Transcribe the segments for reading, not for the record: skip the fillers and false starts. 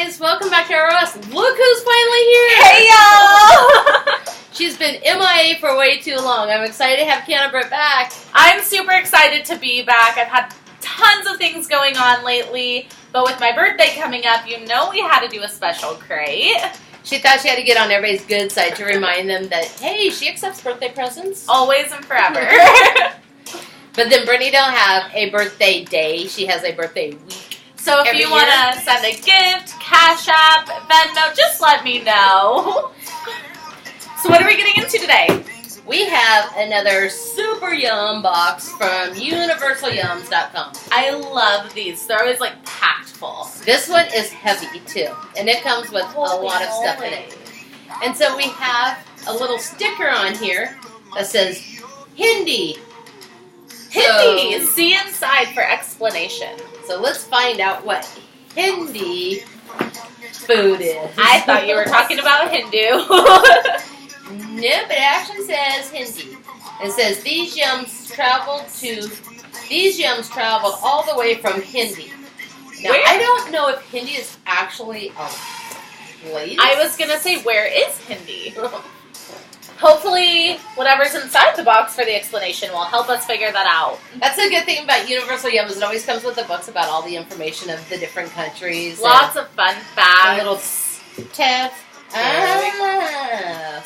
guys, welcome back to our house. Look who's finally here! Hey y'all! She's been MIA for way too long. I'm excited to have Canterbury back. I'm super excited to be back. I've had tons of things going on lately, but with my birthday coming up, you know we had to do a special crate. She thought she had to get on everybody's good side to remind them that, hey, she accepts birthday presents. Always and forever. But then Brittany don't have a birthday day. She has a birthday week. So if you want to send a gift, Cash App, Venmo, just let me know. So what are we getting into today? We have another super yum box from universalyums.com. I love these. They're always like packed full. This one is heavy too, and it comes with a lot of stuff in it. And so we have a little sticker on here that says Hindi. Hindi! See inside for explanation. So let's find out what Hindi food is. I thought you were talking about Hindu. Nope, it actually says Hindi. It says these yums traveled all the way from Hindi. Now, Where? I don't know if Hindi is actually a place. I was gonna say, where is Hindi? Hopefully, whatever's inside the box for the explanation will help us figure that out. That's a good thing about Universal Yums. It always comes with the books about all the information of the different countries. Lots of fun facts. Little tips.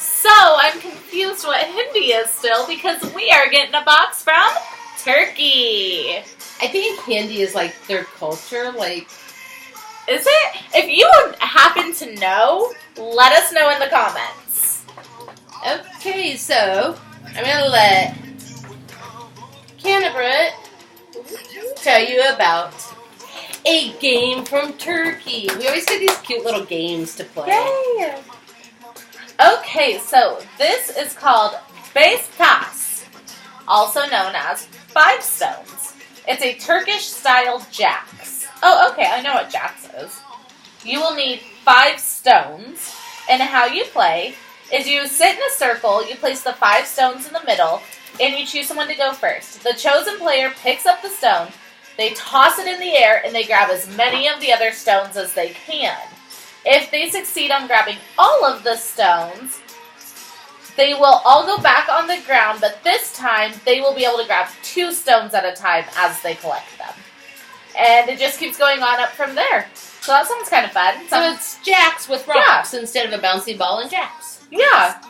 So, I'm confused what Hindi is still because we are getting a box from Turkey. I think Hindi is like their culture, like... Is it? If you happen to know, let us know in the comments. Okay, so I'm going to let Canterbury tell you about a game from Turkey. We always get these cute little games to play. Yay! Okay, so this is called Beş Taş, also known as 5 stones. It's a Turkish-style jacks. Oh, okay, I know what jacks is. You will need 5 stones, and how you play is you sit in a circle, you place the 5 stones in the middle, and you choose someone to go first. The chosen player picks up the stone, they toss it in the air, and they grab as many of the other stones as they can. If they succeed on grabbing all of the stones, they will all go back on the ground, but this time they will be able to grab 2 stones at a time as they collect them. And it just keeps going on up from there. So that sounds kind of fun. So it's jacks with rocks instead of a bouncy ball and jacks. Yeah.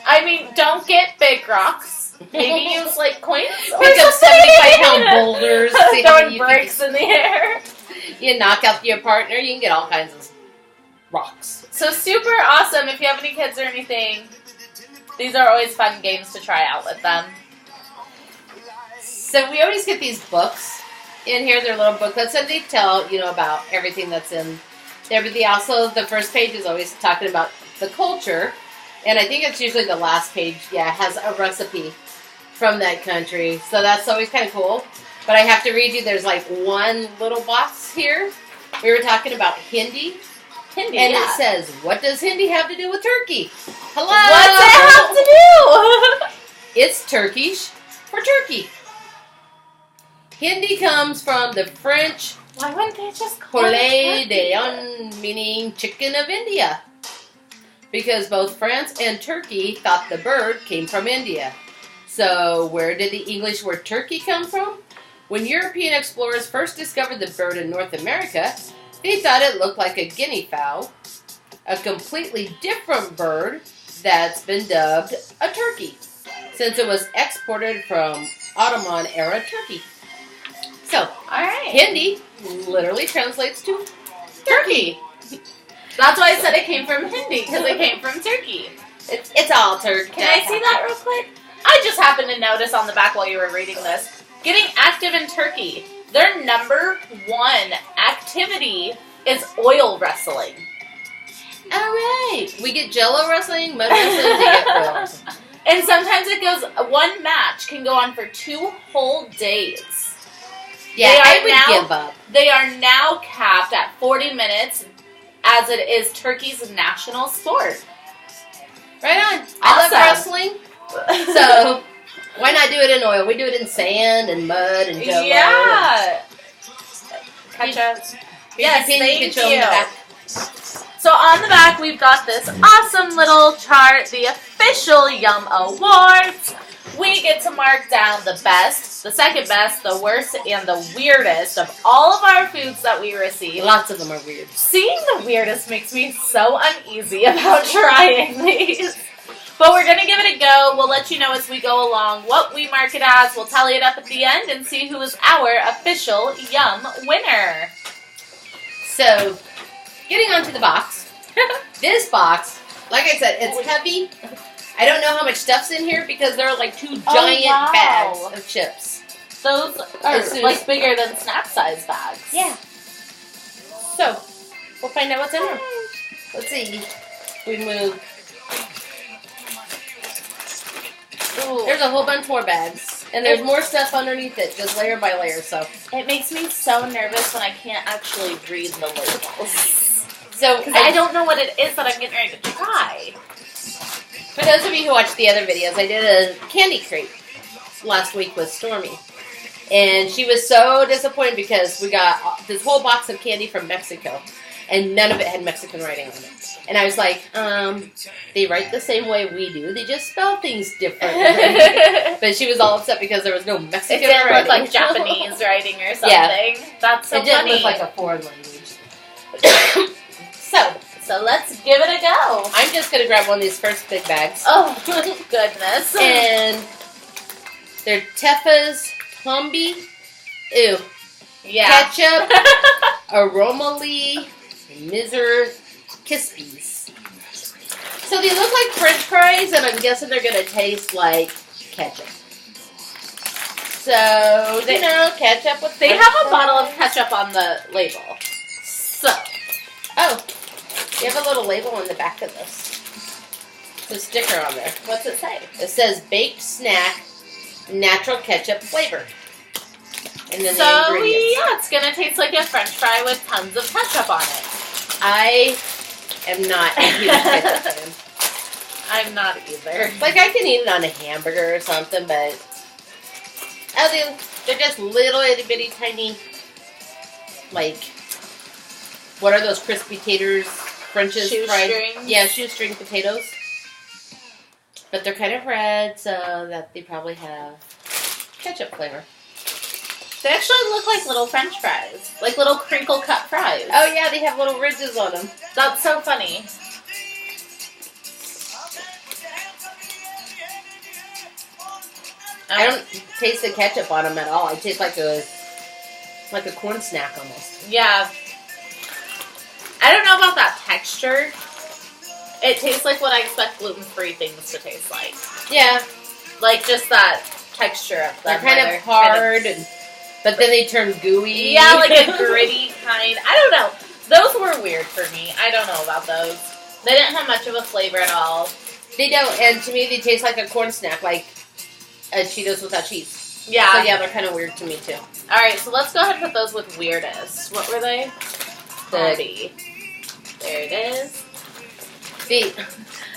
I mean, don't get big rocks. Maybe use like coins or pick up 75-pound boulders. Throwing bricks in the air. You knock out your partner, you can get all kinds of rocks. So super awesome. If you have any kids or anything, these are always fun games to try out with them. So we always get these books in here. They're little booklets, and they tell, about everything that's in there. But the first page is always talking about the culture, and I think it's usually the last page, has a recipe from that country. So that's always kind of cool. But I have to read you, there's like one little box here. We were talking about Hindi. Hindi, and it says, what does Hindi have to do with Turkey? Hello? What's it have to do? It's Turkish for Turkey. Hindi comes from the French Why wouldn't they just call poulet it d'Inde, meaning chicken of India. Because both France and Turkey thought the bird came from India. So where did the English word turkey come from? When European explorers first discovered the bird in North America, they thought it looked like a guinea fowl, a completely different bird that's been dubbed a turkey, since it was exported from Ottoman-era Turkey. So, all right. Hindi literally translates to turkey. That's why I said it came from Hindi, because it came from Turkey. It's all turkey. Can I see that real quick? I just happened to notice on the back while you were reading this. Getting active in Turkey, their number 1 activity is oil wrestling. All right. We get jello wrestling, mud wrestling, they get oil wrestling. And sometimes it goes, one match can go on for 2 whole days. Yeah, I would give up. They are now capped at 40 minutes, as it is Turkey's national sport. Right on. I love wrestling, so why not do it in oil? We do it in sand and mud and jello. Yeah. Catch up. Yes, thank you. So on the back, we've got this awesome little chart, the official Yum Awards. We get to mark down the best, the second best, the worst, and the weirdest of all of our foods that we receive. Lots of them are weird. Seeing the weirdest makes me so uneasy about trying these. But we're going to give it a go. We'll let you know as we go along what we mark it as. We'll tally it up at the end and see who is our official Yum winner. So, getting onto the box. This box, like I said, it's heavy. I don't know how much stuff's in here because there are like 2 giant bags of chips. Those are like bigger than snack size bags. Yeah. So, we'll find out what's in there. Let's see. We move. Ooh. There's a whole bunch more bags. And there's more stuff underneath it, just layer by layer, so. It makes me so nervous when I can't actually read the labels. So, because I don't know what it is that I'm getting ready to try. For those of you who watched the other videos, I did a candy crate last week with Stormy. And she was so disappointed because we got this whole box of candy from Mexico. And none of it had Mexican writing on it. And I was like, they write the same way we do. They just spell things differently. But she was all upset because there was no Mexican writing. It didn't look like Japanese writing or something. Yeah. That's so funny. It didn't look like a foreign language. So let's give it a go. I'm just going to grab one of these first big bags. Oh, goodness. And they're Teffa's Tombi. Ew. Yeah. Ketchup. Aromali. Miser Kispies. So they look like French fries, and I'm guessing they're going to taste like ketchup. So, ketchup with They have a bottle of ketchup on the label. So. Oh. You have a little label on the back of this. It's a sticker on there. What's it say? It says baked snack, natural ketchup flavor. And then so, the ingredients. Yeah, it's going to taste like a French fry with tons of ketchup on it. I am not a huge ketchup fan. I'm not either. Like, I can eat it on a hamburger or something, but they're just little itty bitty tiny, like, what are those crispy taters? French's fried? Shoestrings? Yeah, shoestring potatoes. But they're kind of red, so that they probably have ketchup flavor. They actually look like little French fries. Like little crinkle cut fries. Oh yeah, they have little ridges on them. That's so funny. I don't taste the ketchup on them at all. I taste like a corn snack almost. Yeah. I don't know about that texture. It tastes like what I expect gluten-free things to taste like. Yeah. Like just that texture of them. They're kind of hard, but then they turn gooey. Yeah, like a gritty kind. I don't know. Those were weird for me. I don't know about those. They didn't have much of a flavor at all. They don't, and to me they taste like a corn snack, like a Cheetos without cheese. Yeah. So yeah, they're kind of weird to me too. Alright, so let's go ahead and put those with weirdest. What were they? 30. There it is.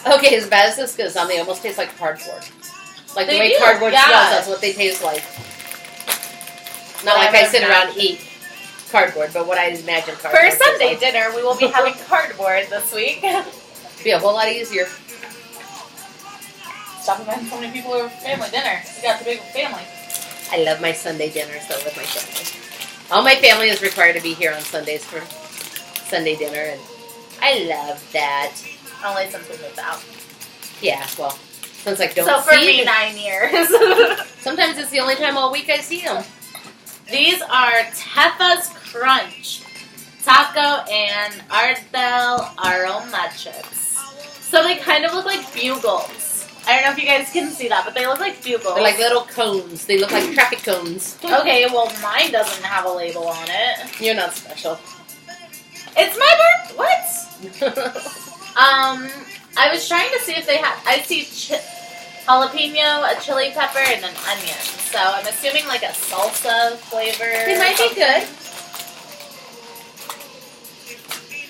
Okay, as bad as this goes on, they almost taste like cardboard. Like the way cardboard smells, that's what they taste like. Not like I sit around and eat cardboard, but what I imagine cardboard. For Sunday dinner, we will be having cardboard this week. Be a whole lot easier. Stop inviting so many people over for family dinner. We got the big family. I love my Sunday dinners though with my family. All my family is required to be here on Sundays for Sunday dinner, and I love that. Only since we moved out. Yeah, well, since I don't see So for me, 9 years. Sometimes it's the only time all week I see them. These are Teffa's Crunch Taco and Ardell Aroma Chips. So they kind of look like bugles. I don't know if you guys can see that, but they look like bugles. They're like little cones. They look like traffic cones. Okay, well mine doesn't have a label on it. You're not special. It's my birth. What? I was trying to see if they had. I see jalapeno, a chili pepper, and an onion. So I'm assuming like a salsa flavor. They might be good.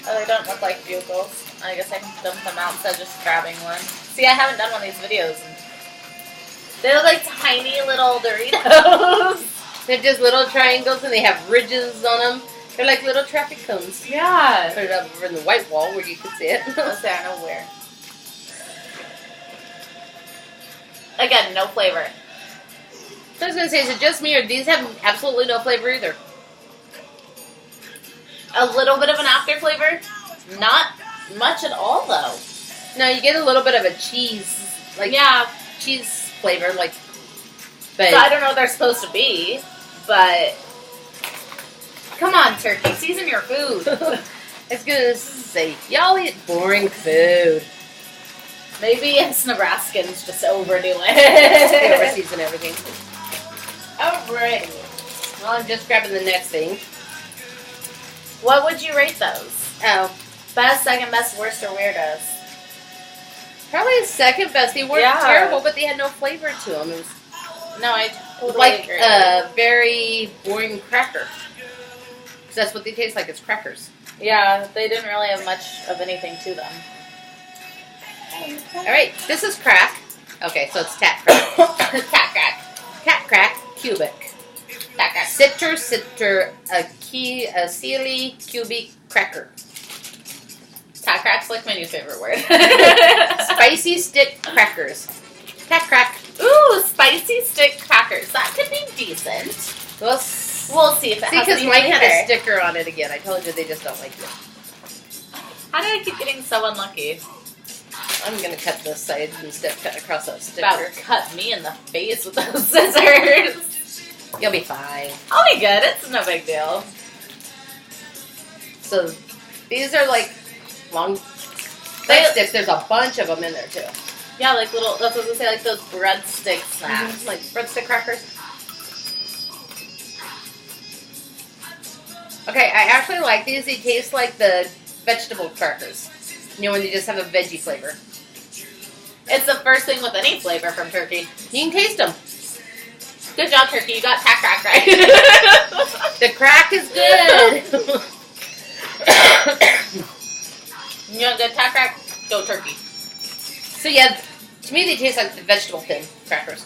Oh, they don't look like bugles. I guess I can dump them out instead of just grabbing one. See, I haven't done one of these videos. They look like tiny little Doritos. They're just little triangles and they have ridges on them. They're like little traffic cones. Yeah. Put it up over in the white wall where you can see it. Let's say I don't know where. Again, no flavor. So I was going to say, is it just me, or these have absolutely no flavor either? A little bit of an after flavor. Not much at all, though. No, you get a little bit of a cheese, like cheese flavor, like. But so I don't know what they're supposed to be, but come on, turkey, season your food. I was gonna say, y'all eat boring food. Maybe us Nebraskans just overdo They it. overseason everything. Alrighty. Well, I'm just grabbing the next thing. What would you rate those? Oh, Best, second best, worst, or weirdest? probably the second best. They weren't terrible, but they had no flavor to them. It was No, I totally like agree. a very boring cracker. Because that's what they taste like. It's crackers. Yeah, they didn't really have much of anything to them. All right, this is crack. Okay, so it's tat crack. Cat crack. Cat crack, cubic. Cat crack. Citter, a sealy, cubic cracker. Cat crack's like my new favorite word. Spicy stick crackers. Cat crack. Ooh, spicy stick crackers. That could be decent. We'll see if it has because any mine had a flavor. sticker on it again. I told you they just don't like it. How did I keep getting so unlucky? I'm gonna cut this side instead of cut across that sticker. About cut me in the face with those scissors. You'll be fine. I'll be good. It's no big deal. So these are like long breadsticks. There's a bunch of them in there too. Yeah, like little. That's what I was gonna say. Like those breadstick snacks. Like breadstick crackers. Okay, I actually like these. They taste like the vegetable crackers. You know, when they just have a veggie flavor. It's the first thing with any flavor from turkey. You can taste them. Good job, turkey. You got cat crack right. The crack is good. You want good cat crack? Go turkey. So yeah, to me they taste like the vegetable thin crackers.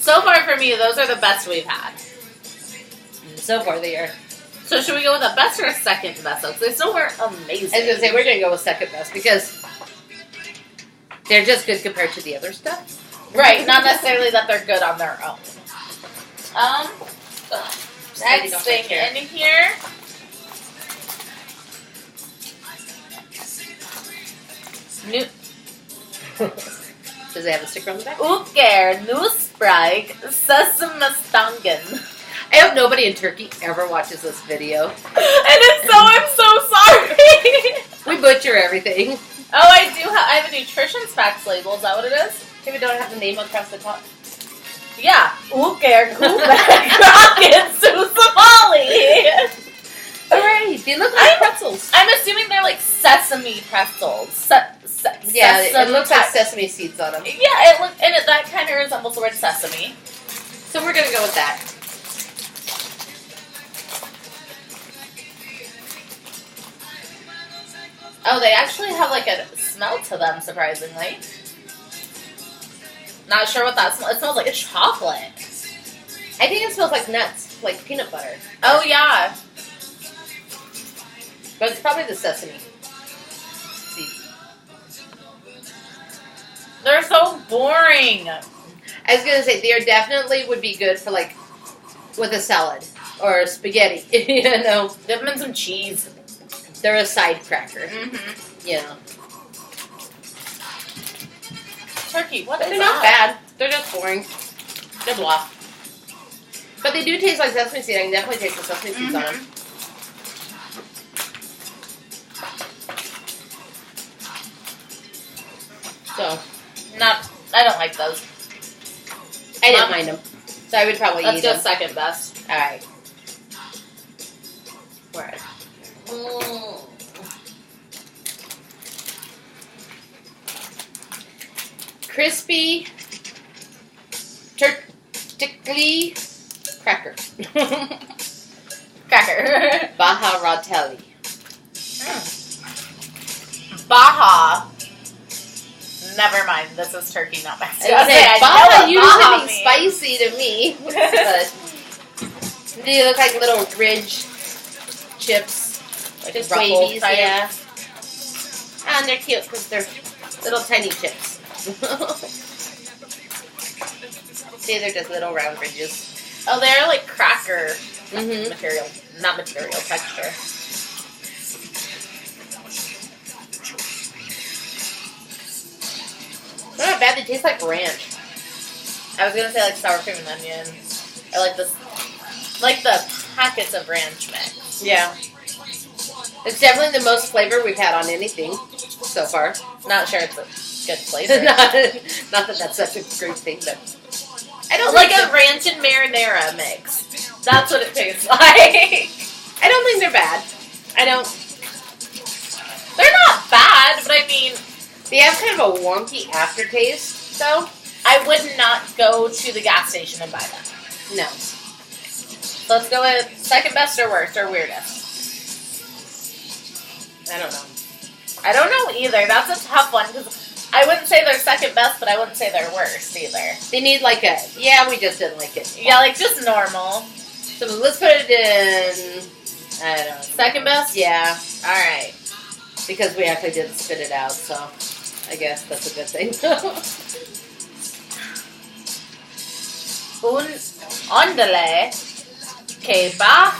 So far for me, those are the best we've had. So far they are. So should we go with a best or a second best? They still weren't amazing. I was gonna say we're gonna go with second best because they're just good compared to the other stuff. Right, not necessarily that they're good on their own. Next thing in here. New Does it have a sticker on the back? Uker Nusbrag Sesamstangen. I hope nobody in Turkey ever watches this video. And if so, I'm so sorry. We butcher everything. Oh, I have a nutrition facts label. Is that what it is? If we don't have the name across the top. Yeah. Uker Kubek Rocket Susamali. Alright, they look like pretzels. I'm assuming they're like sesame pretzels. Yeah, it looks like sesame seeds on them. Yeah, that kind of resembles the word sesame. So we're gonna go with that. Oh, they actually have like a smell to them, surprisingly. Not sure what that smells. It smells like a chocolate. I think it smells like nuts, like peanut butter. Oh yeah. But it's probably the sesame seed. They're so boring. I was gonna say they are definitely would be good for like with a salad or spaghetti. You know, Dip them in some cheese. they're a side cracker. Mm-hmm. You know, Turkey, what but is they're not that? bad. They're just boring. They're blah. But they do taste like sesame seed. I can definitely taste the sesame seeds on them. So, I don't like those. I didn't mind them. So I would probably Let's eat go them. second best. Alright. Where? Crispy, tickly cracker. Cracker. Baja Ratelli. Baja. Never mind. This is turkey, not Mexico. I was gonna say, I Baja know what usually Baja means means. spicy to me. But they look like little ridge chips. Like Just Ruffles wavies, type. yeah. And they're cute because they're little tiny chips. See, they're just little round ridges. Oh, they're like cracker Mm-hmm. material. Not material, texture. They're not bad. They taste like ranch. I was gonna say like sour cream and onion. I like this, like the packets of ranch mix. Yeah. It's definitely the most flavor we've had on anything so far. Not sure it's a good flavor. not that that's such a great thing, but I don't Like think a ranch and marinara mix. That's what it tastes like. I don't think they're bad. They're not bad, but I mean, They have kind of a wonky aftertaste, though. I would not go to the gas station and buy them. No. So let's go with second best or worst or weirdest. I don't know. I don't know either. That's a tough one because I wouldn't say they're second best, but I wouldn't say they're worst either. They need like a, yeah, we just didn't like it. Yeah, like just normal. So let's put it in, I don't know. Second best? Yeah, All right. because we actually didn't spit it out, so I guess that's a good thing. Un ondele kebab.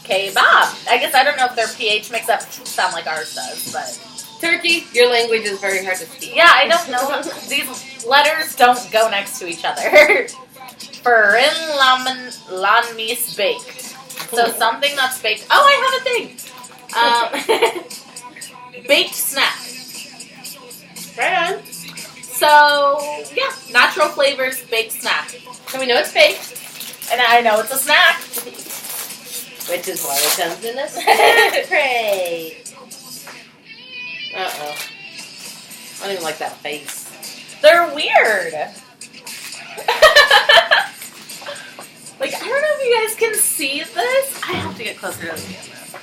Kebab. I guess I don't know if their pH makes that sound like ours does, but Turkey, your language is very hard to speak. yeah, I don't know. These letters don't go next to each other. Furin lan mis baked. So something that's baked. Oh, I have a thing. Baked snack. Right on. So yeah, natural flavors baked snack. So we know it's baked, And I know it's a snack. which is why it comes in a snack crate. Uh-oh. I don't even like that face. They're weird. Like, I don't know if you guys can see this. I have to get closer to the camera.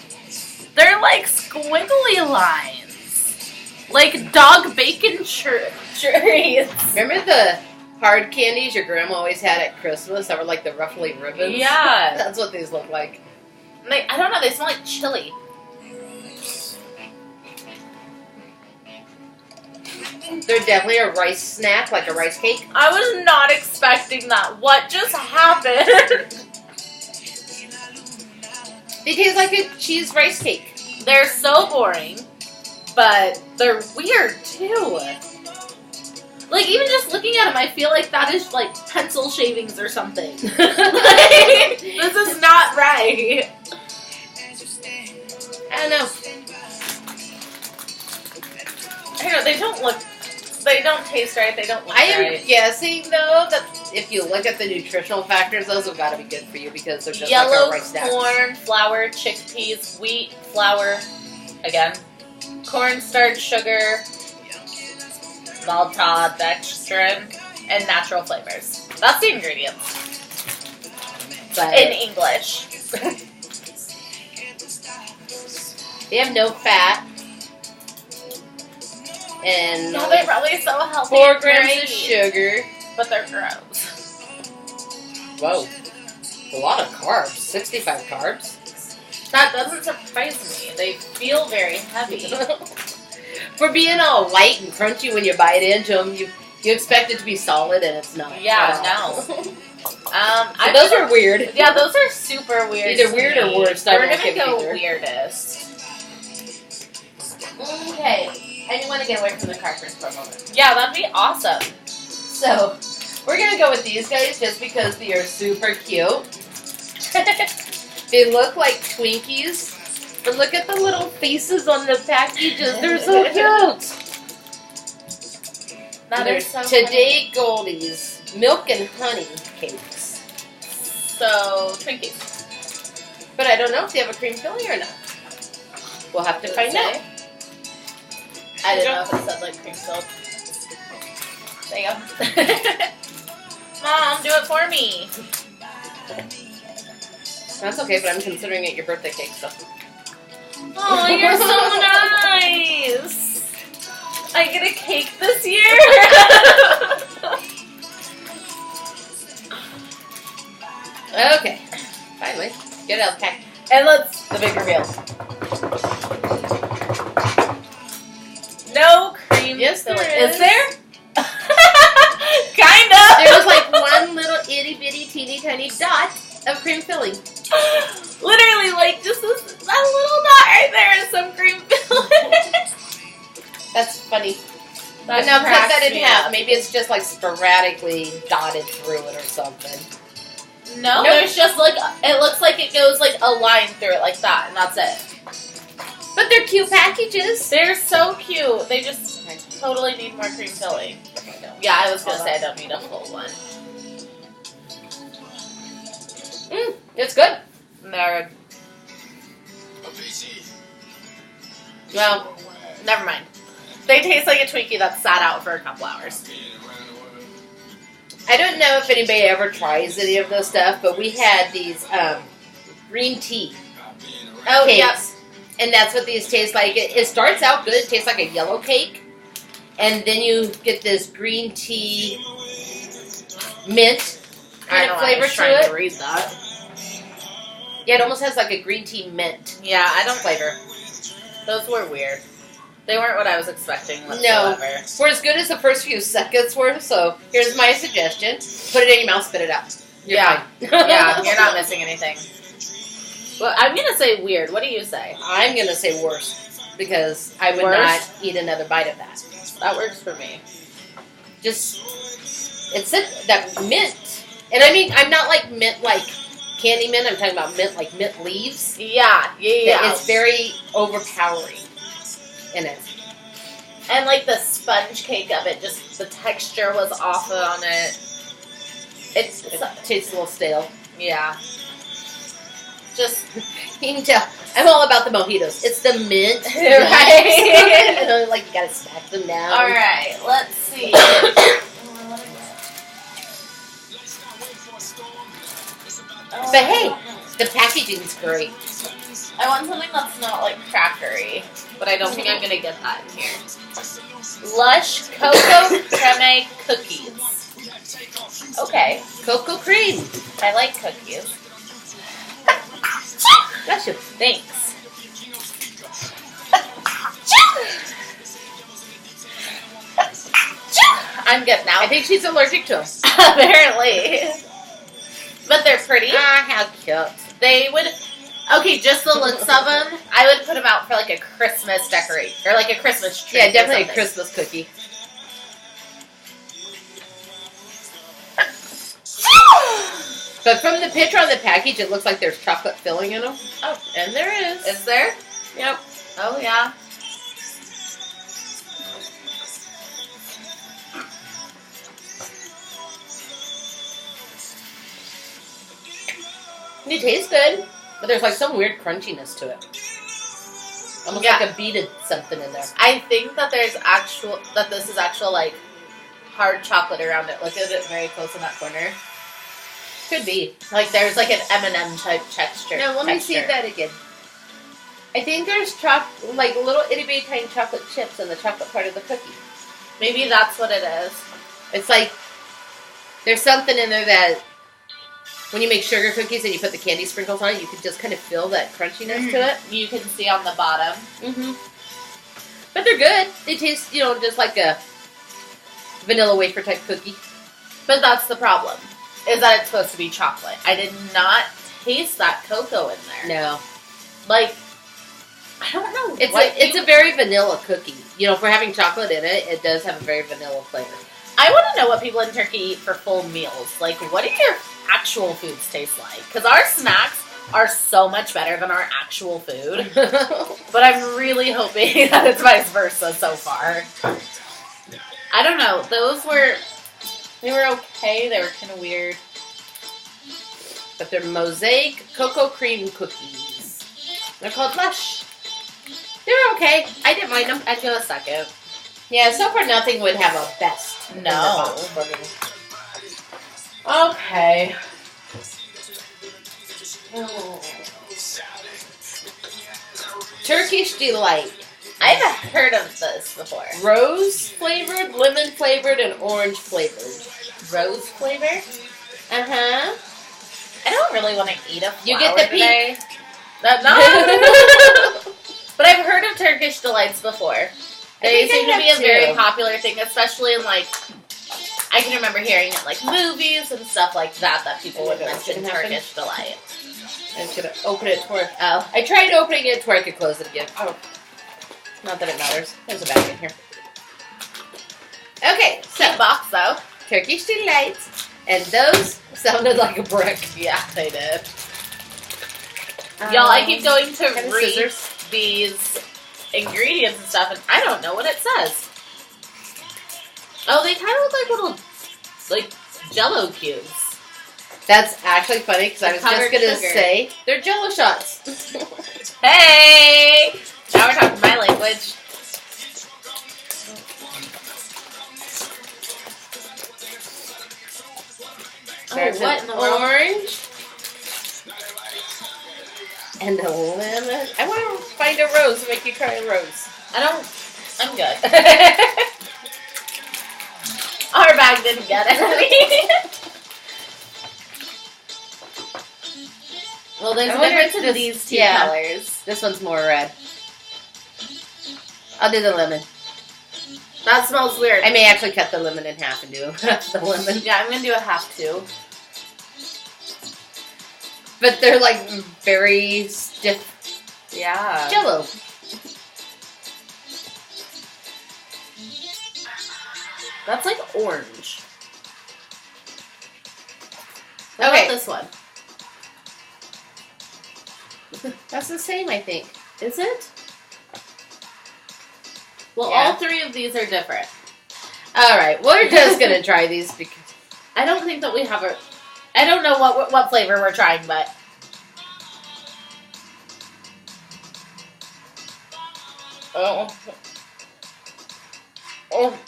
They're like squiggly lines. Like dog bacon trees. Remember the hard candies your grandma always had at Christmas that were like the ruffly ribbons? Yeah. That's what these look like. I don't know, they smell like chili. They're definitely a rice snack, like a rice cake. I was not expecting that. What just happened? They taste like a cheese rice cake. They're so boring, but they're weird too. Like, even just looking at them, I feel like that is like pencil shavings or something. Like, this is not right. I don't know. I don't know, they don't taste right, they don't look I am right. guessing, though, that if you look at the nutritional factors, those have got to be good for you because they're just Yellow like a rice snack. corn, flour, chickpeas, wheat, flour, again, cornstarch, sugar, maltodextrin, and natural flavors. That's the ingredients But in English. they have no fat. And No, they're probably so healthy. 4 and grams great, of sugar. but they're gross. Whoa. A lot of carbs. 65 carbs. That doesn't surprise me. They feel very heavy. For being all light and crunchy when you bite into them, you expect it to be solid and it's not. Yeah, no. So Those are weird. Yeah, those are super weird. Either to weird me. or worst. I We're don't gonna give go either. weirdest. Okay. I do want to get away from the crackers for a moment. Yeah, that'd be awesome. So, we're going to go with these guys just because they are super cute. They look like Twinkies, but look at the little faces on the packages. They're so cute. That They're is so Today Goldies milk and honey cakes. So, Twinkies. But I don't know if they have a cream filling or not. We'll have to find out. I didn't know if it said like cream filled. There you go. Mom, do it for me. That's okay, but I'm considering it your birthday cake, so. Oh, you're so nice. I get a cake this year. Okay. Finally. Get it out of the pack. And let's the big reveal. No cream filling. Is there? Kind of. There was like one little itty bitty teeny tiny dot of cream filling. Literally, like just that little dot right there is some cream filling. That's funny. That Now cut that in cracks me half. up. Maybe it's just like sporadically dotted through it or something. No, Nope. there's just like it looks like it goes like a line through it like that, and that's it. But they're cute packages. They're so cute. They just totally need more cream filling. Yeah, I was gonna say I don't need a full one. It's good. Nerd. Well, Never mind. They taste like a Twinkie that sat out for a couple hours. I don't know if anybody ever tries any of those stuff, but we had these green tea Oh, cakes. yes. And that's what these taste like. It starts out good. It tastes like a yellow cake. And then you get this green tea mint kind of flavor to it. To read that. Yeah, it almost has like a green tea mint Yeah, I don't. flavor. Those were weird. They weren't what I was expecting No. whatsoever. We're as good as the first few seconds were, so here's my suggestion. Put it in your mouth, spit it out. You're Yeah. fine. Yeah, you're not missing anything. Well, I'm gonna say weird. What do you say? I'm going to say worse, because I would Worse? not eat another bite of that. That works for me. Just, it's that mint. And I mean, I'm not like mint like candy mint. I'm talking about mint like mint leaves. Yeah. It's very overpowering in it. And like the sponge cake of it, just the texture was off on it. It's It tastes a little stale. yeah. Just You can tell. I'm all about the mojitos. It's the mint. Right. Like you gotta smack them down. all right. Let's see. But hey, the packaging's great. I want something that's not like crackery, but I don't think I'm gonna get that in here. Lush cocoa creme cookies. Okay, Cocoa cream. I like cookies. Bless you. Thanks. I'm good now. I think she's allergic to them. Apparently. But they're pretty. Ah, how cute. They would. Okay, just the looks of them, I would put them out for like a Christmas decoration. Or like a Christmas tree. Yeah, or definitely a something. Christmas cookie. But from the picture on the package, it looks like there's chocolate filling in them. Oh, And there is. is there? Yep. Oh, yeah. It tastes good, but there's like some weird crunchiness to it. Almost Yeah. like a beaded something in there. I think that this is actual like hard chocolate around it. Look at it very close in that corner. Could be. Like there's like an M&M type texture. Now let me see that again. I think there's like little itty bitty tiny chocolate chips in the chocolate part of the cookie. Maybe that's what it is. It's like there's something in there that when you make sugar cookies and you put the candy sprinkles on it, you can just kind of feel that crunchiness to it. You can see on the bottom. Mm-hmm. But they're good. They taste, just like a vanilla wafer type cookie. But that's the problem, is that it's supposed to be chocolate. I did not taste that cocoa in there. No. Like, I don't know. It's a very vanilla cookie. If we're having chocolate in it, it does have a very vanilla flavor. I want to know what people in Turkey eat for full meals. Like, what do your actual foods taste like? Because our snacks are so much better than our actual food. But I'm really hoping that it's vice versa so far. I don't know. They were okay. They were kind of weird. But they're mosaic cocoa cream cookies. They're called Lush. They were okay. I didn't mind them. I'd go a second. Yeah, so far nothing would have a best. in the No. box for me. Okay. Turkish Delight. I've heard of this before. Rose flavored, lemon flavored, and orange flavored. Rose flavor? Uh-huh. I don't really want to eat a flower You get the today. No. But I've heard of Turkish delights before. They seem to be a very popular thing, especially in like, I can remember hearing it like movies and stuff like that people would mention Turkish delight. I'm just gonna open it to where. Oh, I tried opening it to where I could close it again. Oh, not that it matters. There's a bag in here. Okay, so Cute box though. Turkish delights, and those sounded like a brick. Yeah, they did. Y'all, I keep going to read scissors. these ingredients and stuff, and I don't know what it says. Oh, they kind of look like little, like, Jello cubes. That's actually funny because I was just Powdered gonna sugar. say they're Jello shots. Hey! Now we're talking my language. There's what an in the world? orange and a lemon. I want to find a rose and make you try a rose. I'm good. Our bag didn't get it. Well, there's a difference in these two colors. This one's more red. I'll do the lemon. That smells weird. I may actually cut the lemon in half and do the lemon. Yeah, I'm gonna do a half too. But they're like very stiff Yeah. Jello. That's like orange. Okay. What about this one? That's the same, I think. Is it? Well, Yeah. all three of these are different. All right, we're just gonna try these because I don't think that we have a... I don't know what flavor we're trying, but... Oh. Oh.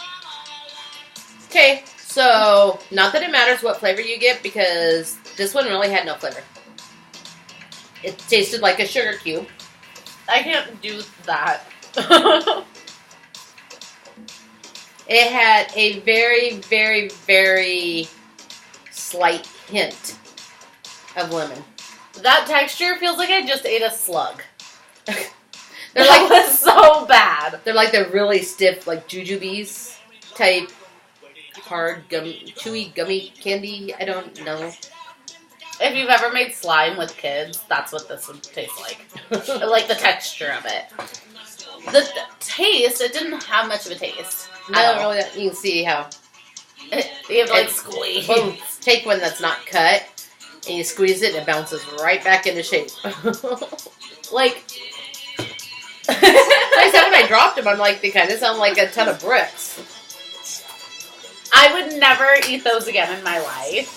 okay. So not that it matters what flavor you get because this one really had no flavor. It tasted like a sugar cube. I can't do that. It had a very, very, very slight hint of lemon. That texture feels like I just ate a slug. They're That like was so bad. they're like the really stiff, like jujubes type, hard, chewy, gummy candy. I don't know. If you've ever made slime with kids, that's what this would taste like. I like the texture of it. The taste, it didn't have much of a taste. I don't really. You can see how. You have to like It's- squeeze. Well, take one that's not cut, and you squeeze it, and it bounces right back into shape. Like, I said when I dropped them, I'm like, they kind of sound like a ton of bricks. I would never eat those again in my life.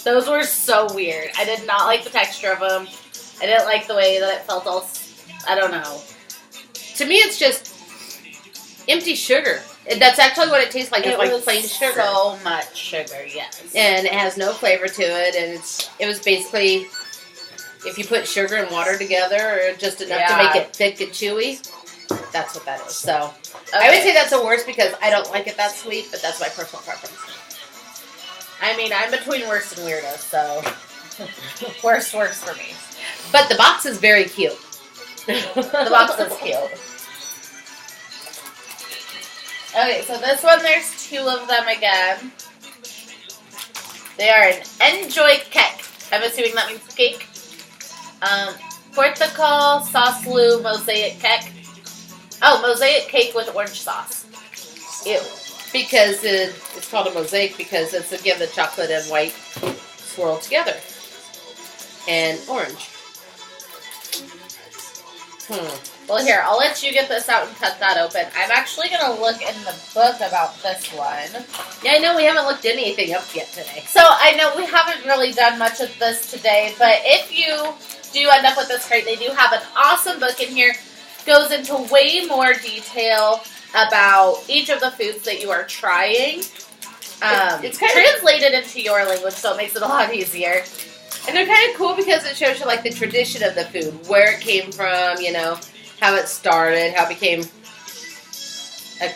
Those were so weird. I did not like the texture of them. I didn't like the way that it felt all... I don't know. To me, it's just empty sugar. That's actually what it tastes like. It's It like was plain sugar. so much sugar, yes. And it has no flavor to it, and it was basically, if you put sugar and water together, or just enough to make it thick and chewy, that's what that is. So, I would say that's the worst because I don't like it that sweet, but that's my personal preference. I mean, I'm between worst and weirdest, so worst works for me. But the box is very cute. The box is cute. Okay, so this one, there's two of them again. They are an enjoy cake. I'm assuming that means cake. Portugal sauce lou mosaic cake. Oh, mosaic cake with orange sauce. Ew. Because it's called a mosaic because it's again the chocolate and white swirled together. And orange. Well, here, I'll let you get this out and cut that open. I'm actually going to look in the book about this one. Yeah, I know we haven't looked anything up yet today. So, I know we haven't really done much of this today, but if you do end up with this crate, they do have an awesome book in here. Goes into way more detail about each of the foods that you are trying. It's kind of translated into your language, so it makes it a lot easier. And they're kind of cool because it shows you like the tradition of the food, where it came from, you know, how it started, how it became a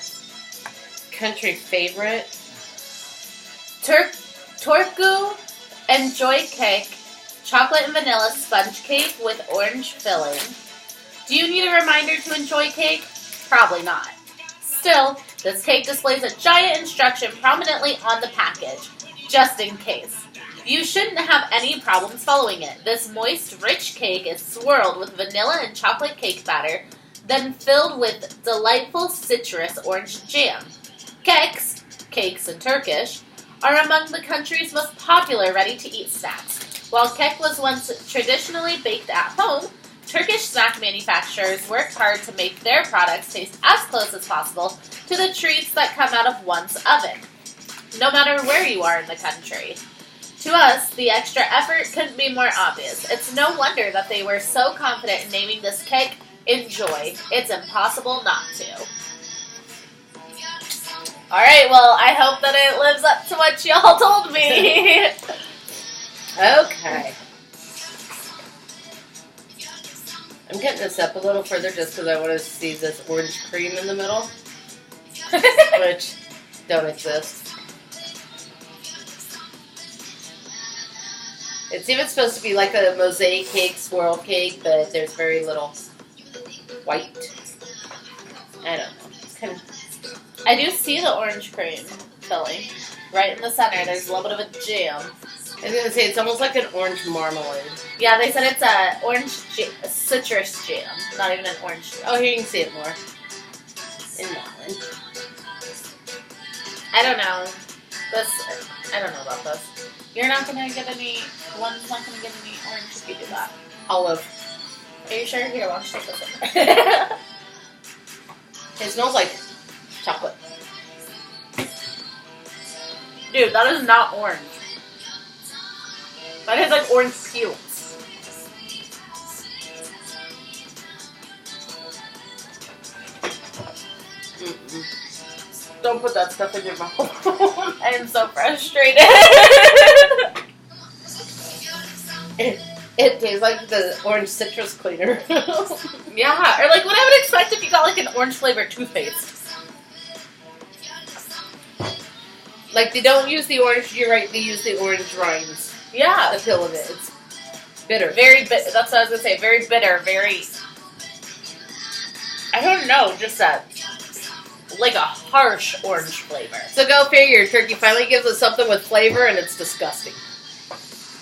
country favorite. Turku enjoy cake chocolate and vanilla sponge cake with orange filling. Do you need a reminder to enjoy cake? Probably not. Still, this cake displays a giant instruction prominently on the package, just in case. You shouldn't have any problems following it. This moist, rich cake is swirled with vanilla and chocolate cake batter, then filled with delightful citrus orange jam. Keks, cakes in Turkish, are among the country's most popular ready-to-eat snacks. While kek was once traditionally baked at home, Turkish snack manufacturers work hard to make their products taste as close as possible to the treats that come out of one's oven, no matter where you are in the country. To us, the extra effort couldn't be more obvious. It's no wonder that they were so confident in naming this cake Enjoy. It's impossible not to. Alright, well, I hope that it lives up to what y'all told me. Okay. I'm getting this up a little further just because I want to see this orange cream in the middle, which don't exist. It's even supposed to be like a mosaic cake, swirl cake, but there's very little white. I don't know. It's kind of... I do see the orange cream filling. Right in the center, there's a little bit of a jam. I was going to say, it's almost like an orange marmalade. Yeah, they said it's a citrus jam, not even an orange jam. Oh, here you can see it more. In that one. I don't know. I don't know about this. You're not going to get any, one's not going to get any orange if you do that. Olive. Are you sure? Here, why don't you take this one? It smells like chocolate. Dude, that is not orange. That is like orange peels. Mm-mm. Don't put that stuff in your mouth. I am so frustrated. It tastes like the orange citrus cleaner. Yeah, or like what I would expect if you got like an orange flavored toothpaste. Like they don't use the orange, you're right, they use the orange rinds. Yeah. The peel of it. It's bitter. Very bitter. That's what I was going to say. Very bitter. Very... I don't know. Just like a harsh orange flavor. So go figure. Turkey finally gives us something with flavor and it's disgusting.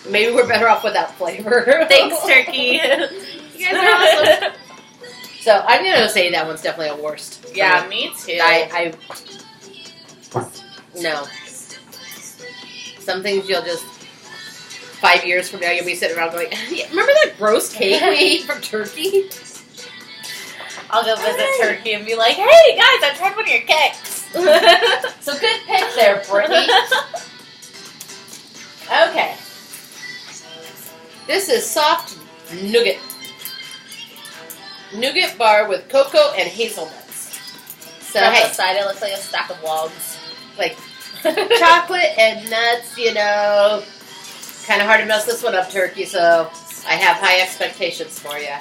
Maybe we're better off without flavor. Thanks, Turkey. You guys are awesome. So I'm going to say that one's definitely a worst. Yeah, me too. No. Some things you'll just... 5 years from now, you'll be sitting around going, remember that gross cake we ate from Turkey? I'll go visit Turkey and be like, hey, guys, I tried one of your cakes. So good pick there, Brittany. Okay. This is soft nougat. Nougat bar with cocoa and hazelnuts. So, From hey. the side, it looks like a stack of logs. Like, chocolate and nuts, you know... Kind of hard to mess this one up, Turkey, so I have high expectations for you.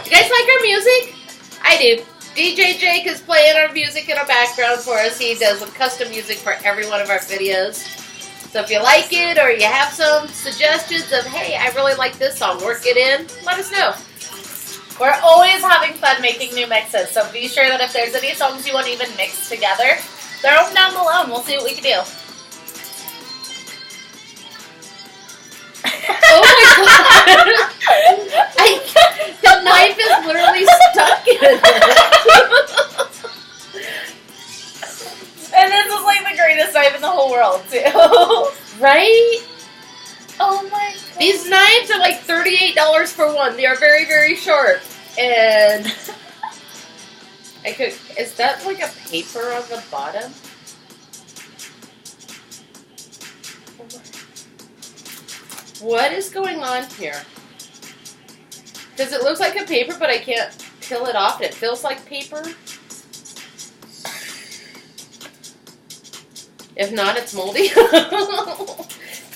You guys like our music? I do. DJ Jake is playing our music in our background for us. He does custom music for every one of our videos. So if you like it or you have some suggestions of, hey, I really like this song, work it in, let us know. We're always having fun making new mixes, so be sure that if there's any songs you want to even mix together, throw them down below and we'll see what we can do. Oh my god! The knife is literally stuck in it. And this is like the greatest knife in the whole world, too. Right? Oh my god. These knives are like $38 for one. They are very, very sharp. And is that like a paper on the bottom? What is going on here? Because it looks like a paper, but I can't peel it off. It feels like paper. If not, it's moldy.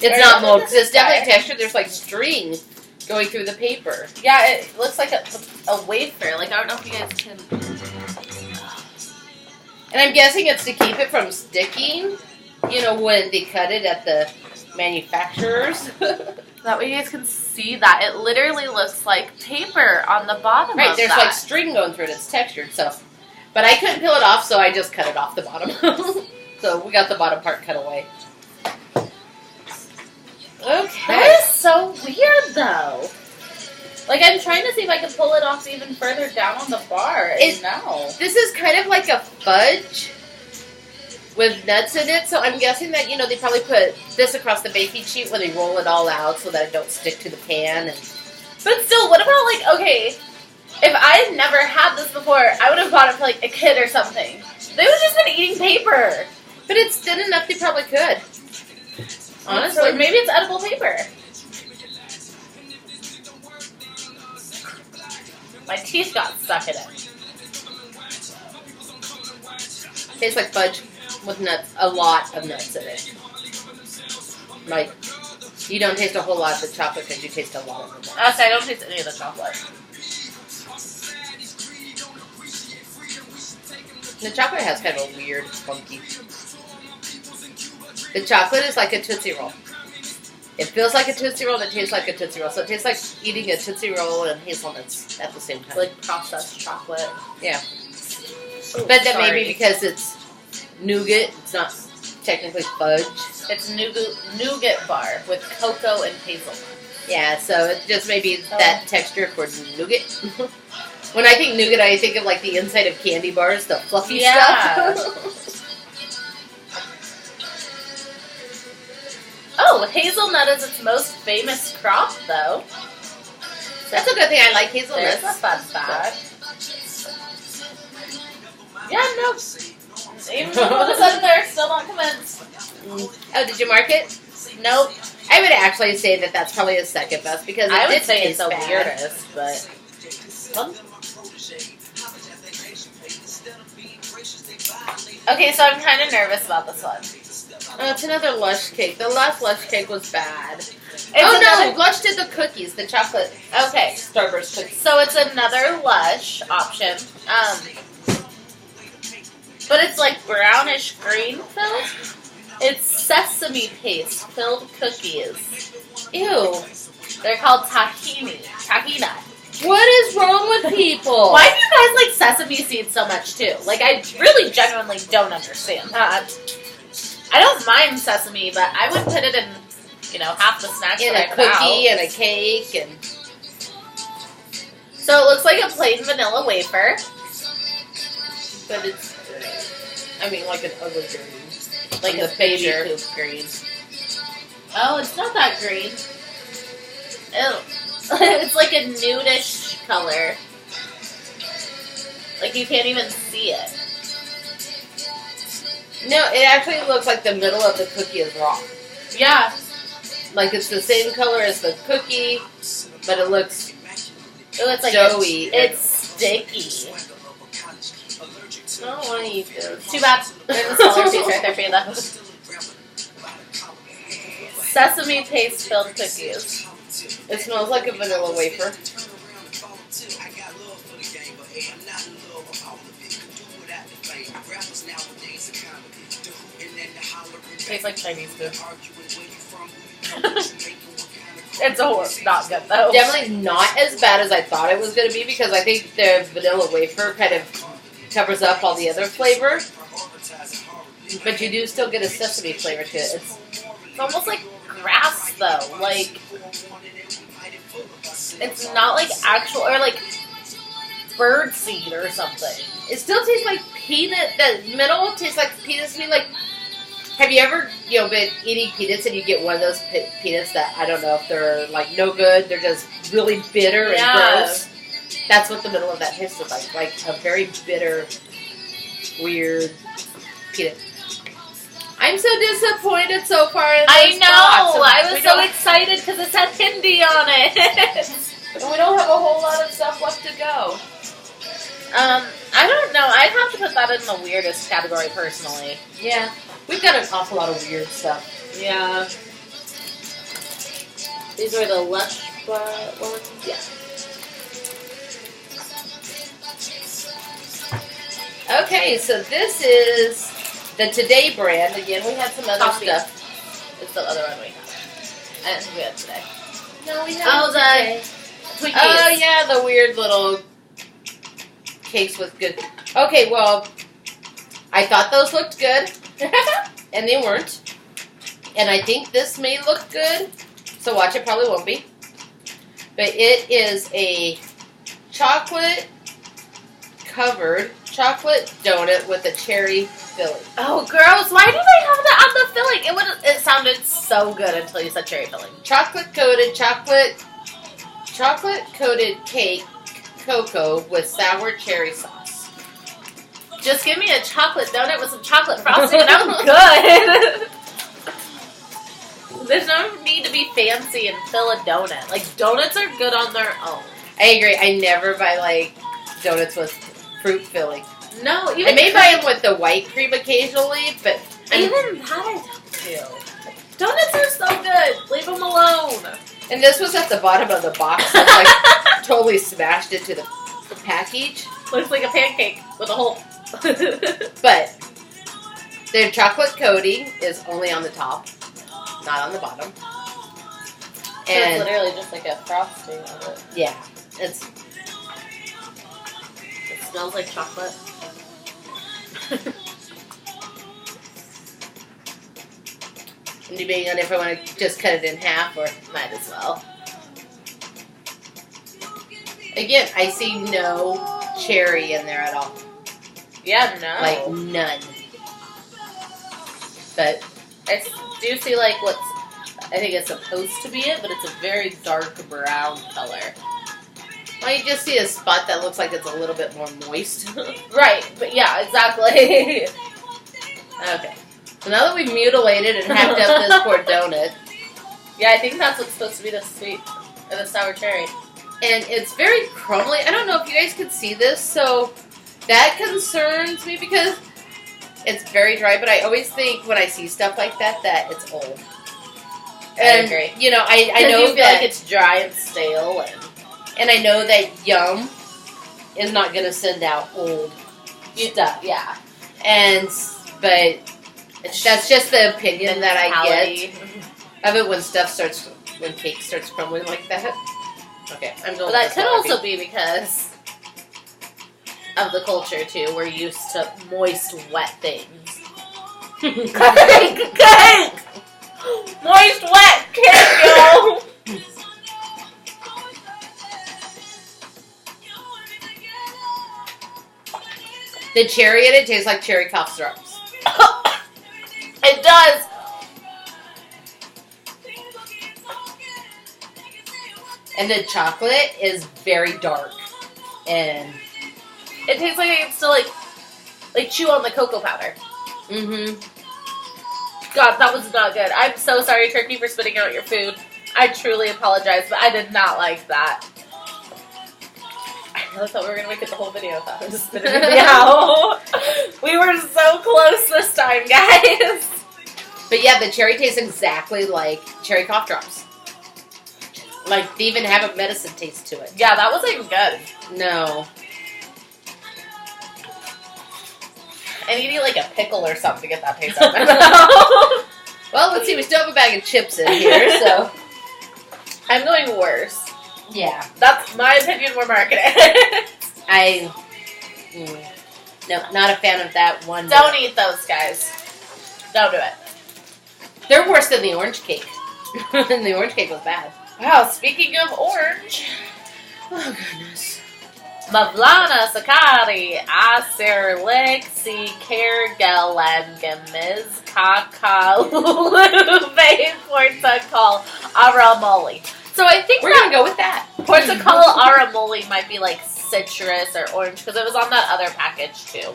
It's not mold, because it's definitely textured. There's like string going through the paper. Yeah, it looks like a wafer. Like, I don't know if you guys can... And I'm guessing it's to keep it from sticking. You know, when they cut it at the manufacturers. That way you guys can see that. It literally looks like paper on the bottom Right, of there's that. like string going through it. It's textured, so. But I couldn't peel it off, so I just cut it off the bottom. So we got the bottom part cut away. Okay. That is so weird, though. Like, I'm trying to see if I can pull it off even further down on the bar. No. This is kind of like a fudge with nuts in it, so I'm guessing that, you know, they probably put this across the baking sheet when they roll it all out so that it don't stick to the pan. But still, what about, like, okay, if I had never had this before, I would have bought it for, like, a kid or something. They would have just been eating paper. But it's thin enough they probably could. Honestly. Or maybe it's edible paper. My teeth got stuck in it. Tastes like fudge with nuts, a lot of nuts in it. Like, you don't taste a whole lot of the chocolate because you taste a lot of the nuts. Honestly, I don't taste any of the chocolate. The chocolate has kind of a weird, funky. The chocolate is like a Tootsie Roll. It feels like a Tootsie Roll, it tastes like a Tootsie Roll. So it tastes like eating a Tootsie Roll and hazelnuts at the same time. Like processed chocolate. Yeah. Ooh, But that may be because it's nougat, it's not technically fudge. It's nougat bar with cocoa and hazelnut. Yeah, so it just may be that texture for nougat. When I think nougat, I think of like the inside of candy bars, the fluffy stuff. Oh, hazelnut is its most famous crop, though. That's a good thing. I like hazelnuts. There's a fun fact. Yeah, no. Even all of a sudden, they're still not convinced. Oh, did you mark it? Nope. I would actually say that that's probably a second best because I it would did say taste it's the bad. weirdest, but. Okay, so I'm kind of nervous about this one. Oh, it's another Lush cake. The last Lush cake was bad. It's Lush did the cookies, the chocolate. Okay, Starburst cookies. so it's another Lush option. But it's like brownish green filled. It's sesame paste filled cookies. Ew. They're called tahina. What is wrong with people? Why do you guys like sesame seeds so much too? Like, I really genuinely don't understand that. I don't mind sesame, but I would put it in, you know, half the snacks In that a I put out. cookie and a cake and. So it looks like a plain vanilla wafer. But it's. I mean, like an ugly green. Like the a baby picture. poop green. Oh, it's not that green. Ew. It's like a nudish color. Like you can't even see it. No, it actually looks like the middle of the cookie is raw. Yeah. Like it's the same color as the cookie, but it looks It's like doughy. It's sticky. I don't want to eat this. Too bad. There's a smaller piece right there for you though. Sesame paste filled cookies. It smells like a vanilla wafer. Tastes like Chinese food. It's not good though. Definitely not as bad as I thought it was going to be because I think the vanilla wafer kind of covers up all the other flavor. But you do still get a sesame flavor to it. It's almost like grass though. Like, it's not like actual, or like bird seed or something. It still tastes like peanut. The middle tastes like peanuts to me. Like, have you ever, been eating peanuts and you get one of those peanuts that I don't know if they're like no good. They're just really bitter and gross. That's what the middle of that tastes like a very bitter, weird peanut. I'm so disappointed so far in this I know! box. I was so excited because it said Hindi on it. And we don't have a whole lot of stuff left to go. I don't know. I'd have to put that in the weirdest category personally. Yeah. We've got an awful lot of weird stuff. Yeah. These are the Lush ones? Yeah. Okay, so this is The Today brand. Again, we had some other Coffee. stuff. It's the other one we have. I didn't think we had today. No, we Oh, the Twinkies. Oh, yeah, the weird little cakes with good. Okay, well, I thought those looked good, and they weren't. And I think this may look good, so watch, it probably won't be. But it is a chocolate-covered chocolate donut with a cherry filling. Oh, gross. Why do they have that on the filling? It sounded so good until you said cherry filling. Chocolate-coated cake cocoa with sour cherry sauce. Just give me a chocolate donut with some chocolate frosting and I'm good. There's no need to be fancy and fill a donut. Like, donuts are good on their own. I agree. I never buy, like, donuts with fruit filling. No, I may buy them with the white cream occasionally, but... Even that I don't do. Donuts are so good. Leave them alone. And this was at the bottom of the box. So it's like totally smashed into the package. Looks like a pancake with a hole. But their chocolate coating is only on the top, not on the bottom. So it's literally just like a frosting of it. Yeah, it smells like chocolate. I'm debating on if I want to just cut it in half or Might as well. again. I see no cherry in there at all. Yeah, no. Like none. But I do see like what's, I think it's supposed to be it, but it's a very dark brown color. well, you just see a spot that looks like it's a little bit more moist. Right, but yeah, exactly. Okay. So now that we've mutilated and hacked up this poor donut, Yeah, I think that's what's supposed to be the sweet or the sour cherry. and it's very crumbly. I don't know if you guys could see this, so that concerns me because it's very dry, but I always think when I see stuff like that, that it's old. I agree. You know, I know you feel that, like it's dry and stale, and I know that Yum is not going to send out old stuff. Yeah. But that's just the opinion that I Mentality. get of it when cake starts crumbling like that. Okay, I'm going. But that could also be because of the culture too. We're used to moist, wet things. Cake! Moist, wet cake, yo! The cherry in it tastes like cherry cough drops. It does. And the chocolate is very dark. And It tastes like I can still like chew on the cocoa powder. mm-hmm. God, that was not good. I'm so sorry, Turkey, for spitting out your food. I truly apologize, but I did not like that. I thought we were going to make it the whole video without him spitting me out. We were so close this time, guys. But yeah, the cherry tastes exactly like cherry cough drops. Like, they even have a medicine taste to it. Yeah, that wasn't good. No. I need to eat like a pickle or something to get that taste out of my mouth. Well, let's see. We still have a bag of chips in here, so. I'm going worse. Yeah. That's my opinion, we're marketing. No, not a fan of that one. Don't eat those, guys. Don't do it. They're worse than the orange cake. And the orange cake was bad. Wow, speaking of orange. Oh, goodness. Mavlana Sakari, Aser Lexi Kergelengemiz Kakalube Portakal Aramoli. So I think We're going to go with that. Portakal Aramoli might be like citrus or orange because it was on that other package too.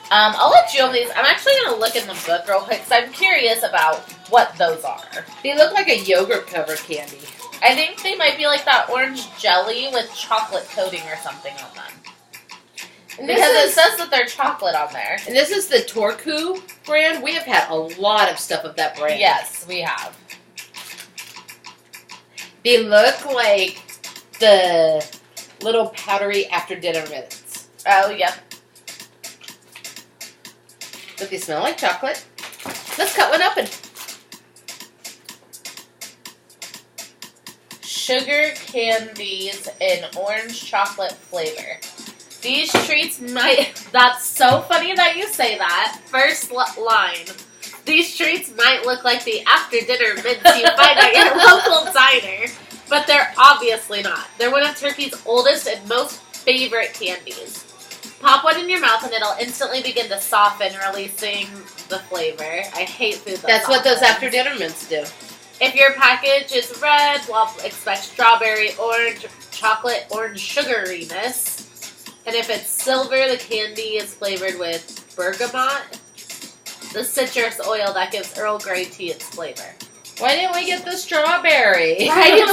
I'll let you open these. I'm actually going to look in the book real quick because I'm curious about what those are. They look like a yogurt covered candy. I think they might be like that orange jelly with chocolate coating or something on them. And Because it says that they're chocolate on there. And this is the Torku brand. We have had a lot of stuff of that brand. Yes, we have. They look like the little powdery after dinner minutes. Oh, yep. but they smell like chocolate. Let's cut one open. Sugar candies in orange chocolate flavor. These treats might... That's so funny that you say that. First line. These treats might look like the after-dinner mints you find at your local diner, but they're obviously not. They're one of Turkey's oldest and most favorite candies. Pop one in your mouth and it'll instantly begin to soften, releasing the flavor. I hate food That's what those after-dinner mints do. If your package is red, well, expect strawberry, orange, chocolate, orange sugariness. And if it's silver, the candy is flavored with bergamot, the citrus oil that gives Earl Grey tea its flavor. Why didn't we get the strawberry? Right?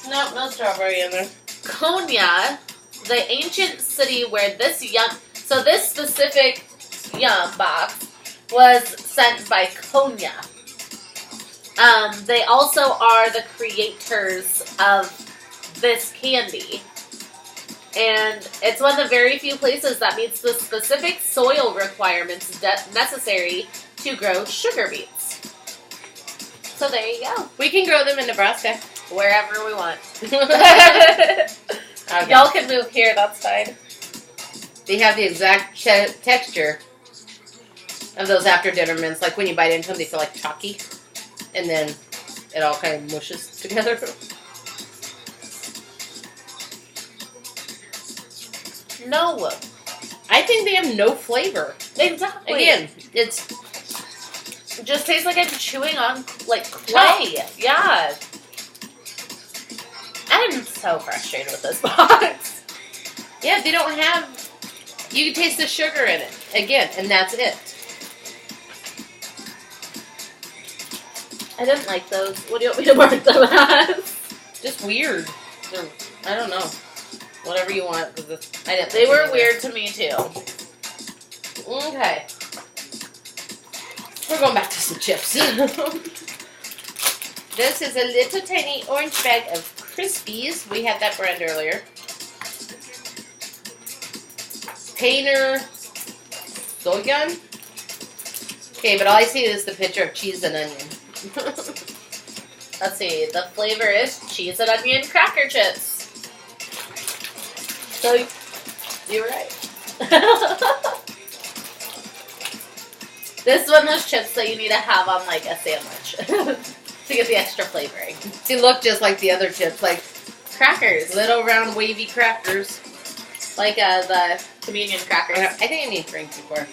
Nope, no strawberry in there. Konya, the ancient city where this specific Yum box was sent by Konya. They also are the creators of this candy. And it's one of the very few places that meets the specific soil requirements necessary to grow sugar beets. So there you go. We can grow them in Nebraska. Wherever we want. Okay. Y'all can move here, that's fine. They have the exact texture of those after-dinner mints. Like when you bite into them, they feel like chalky. And then it all kind of mushes together. No. I think they have no flavor. Exactly. Again, it just tastes like I'm chewing on, like, clay. Yeah. I'm so frustrated with this box. Yeah, they don't have... You can taste the sugar in it. Again, and that's it. I didn't like those. What do you want me to mark them as? Just weird. I don't know. Whatever you want. I didn't. They were weird to me too. Okay. We're going back to some chips. This is a little tiny orange bag of Crispies. We had that brand earlier. Painter Soyan. Okay, but all I see is the picture of cheese and onion. Let's see. The flavor is cheese and onion cracker chips. So, you were right. This is one of those chips that you need to have on, like, a sandwich to get the extra flavoring. They look just like the other chips, like crackers. Little round wavy crackers. Like the communion crackers. I think I need drinks before.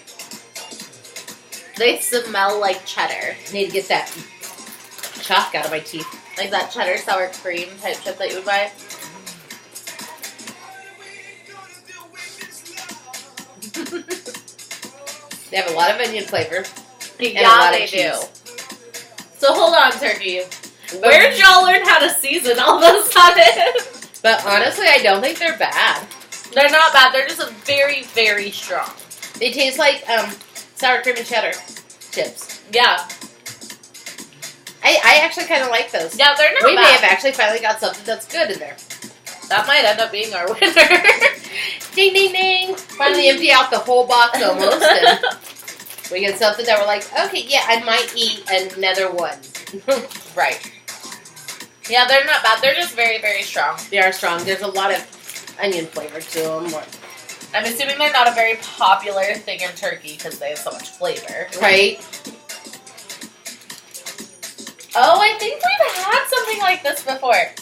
They smell like cheddar. I need to get that chalk out of my teeth. Like that cheddar sour cream type chip that you would buy. They have a lot of onion flavor. Yeah, they do. So hold on, Turkey. Where'd y'all learn how to season all of a sudden? But honestly, I don't think they're bad. They're not bad. They're just very, very strong. They taste like sour cream and cheddar chips. Yeah. I actually kind of like those. Yeah, they're not We bad. may have actually finally got something that's good in there. That might end up being our winner. Ding, ding, ding. Finally empty out the whole box almost. And we get something that we're like, okay, yeah, I might eat another one. Right. Yeah, they're not bad. They're just very, very strong. They are strong. There's a lot of onion flavor to them. I'm assuming they're not a very popular thing in Turkey because they have so much flavor. Right? Oh, I think we've had something like this before.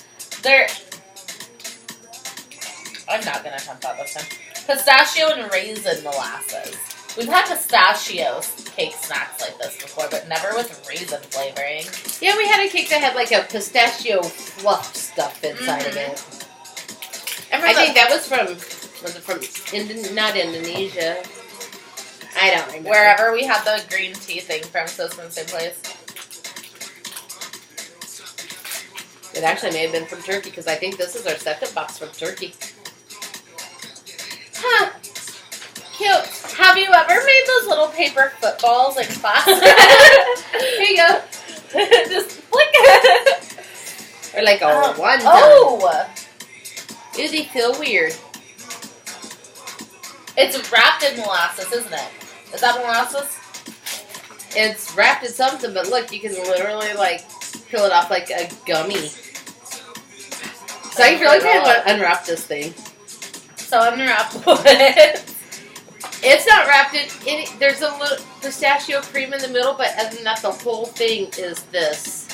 I'm not going to attempt that this time. Pistachio and raisin molasses. We've had pistachio cake snacks like this before, but never with raisin flavoring. Yeah, we had a cake that had like a pistachio fluff stuff inside of it. I think that was from not Indonesia. I don't remember. Wherever we had the green tea thing from, so it's from the same place. It actually may have been from Turkey, because I think this is our second box from Turkey. Huh. Cute. Have you ever made those little paper footballs in class? Here you go. Just flick. Or like a one. Oh. Ew, they feel weird. It's wrapped in molasses, isn't it? Is that molasses? It's wrapped in something, but look, you can literally, like, peel it off like a gummy. So I really kind of want to unwrap this thing. So unwrap what? It's not wrapped in any. There's a little pistachio cream in the middle, but other than that, the whole thing is this.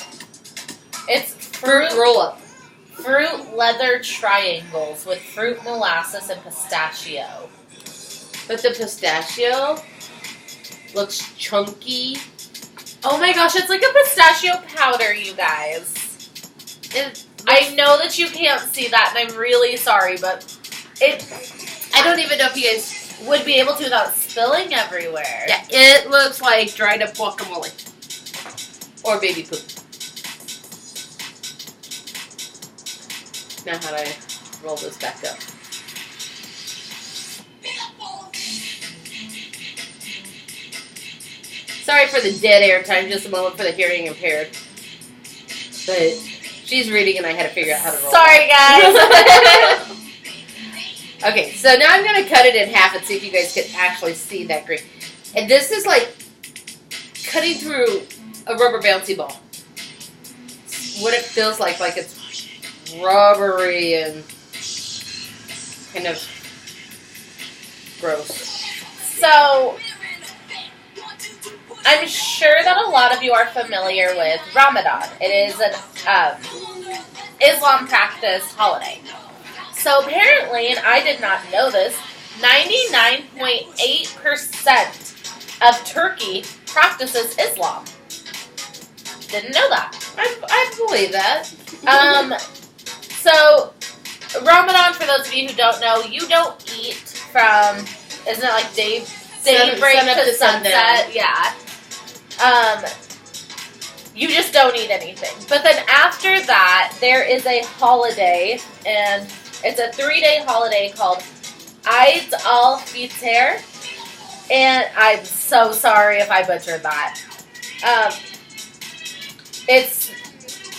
It's Fruit roll-up. Fruit leather triangles with fruit molasses and pistachio. But the pistachio looks chunky. Oh my gosh, it's like a pistachio powder, you guys. I know that you can't see that, and I'm really sorry, but I don't even know if you guys would be able to without spilling everywhere. Yeah, it looks like dried up guacamole. Or baby poop. Now how do I roll this back up? Sorry for the dead air time, just a moment for the hearing impaired. But she's reading and I had to figure out how to roll. Sorry, guys. Okay, so now I'm going to cut it in half and see if you guys can actually see that green. And this is like cutting through a rubber bouncy ball. What it feels like it's rubbery and kind of gross. So, I'm sure that a lot of you are familiar with Ramadan. It is an Islam practice holiday. So apparently, and I did not know this, 99.8% of Turkey practices Islam. Didn't know that. I believe that. So, Ramadan, for those of you who don't know, you don't eat from, isn't it like daybreak to sunset? Yeah. You just don't eat anything. But then after that, there is a holiday, and it's a 3-day holiday called Eid al-Fitr, and I'm so sorry if I butchered that. It's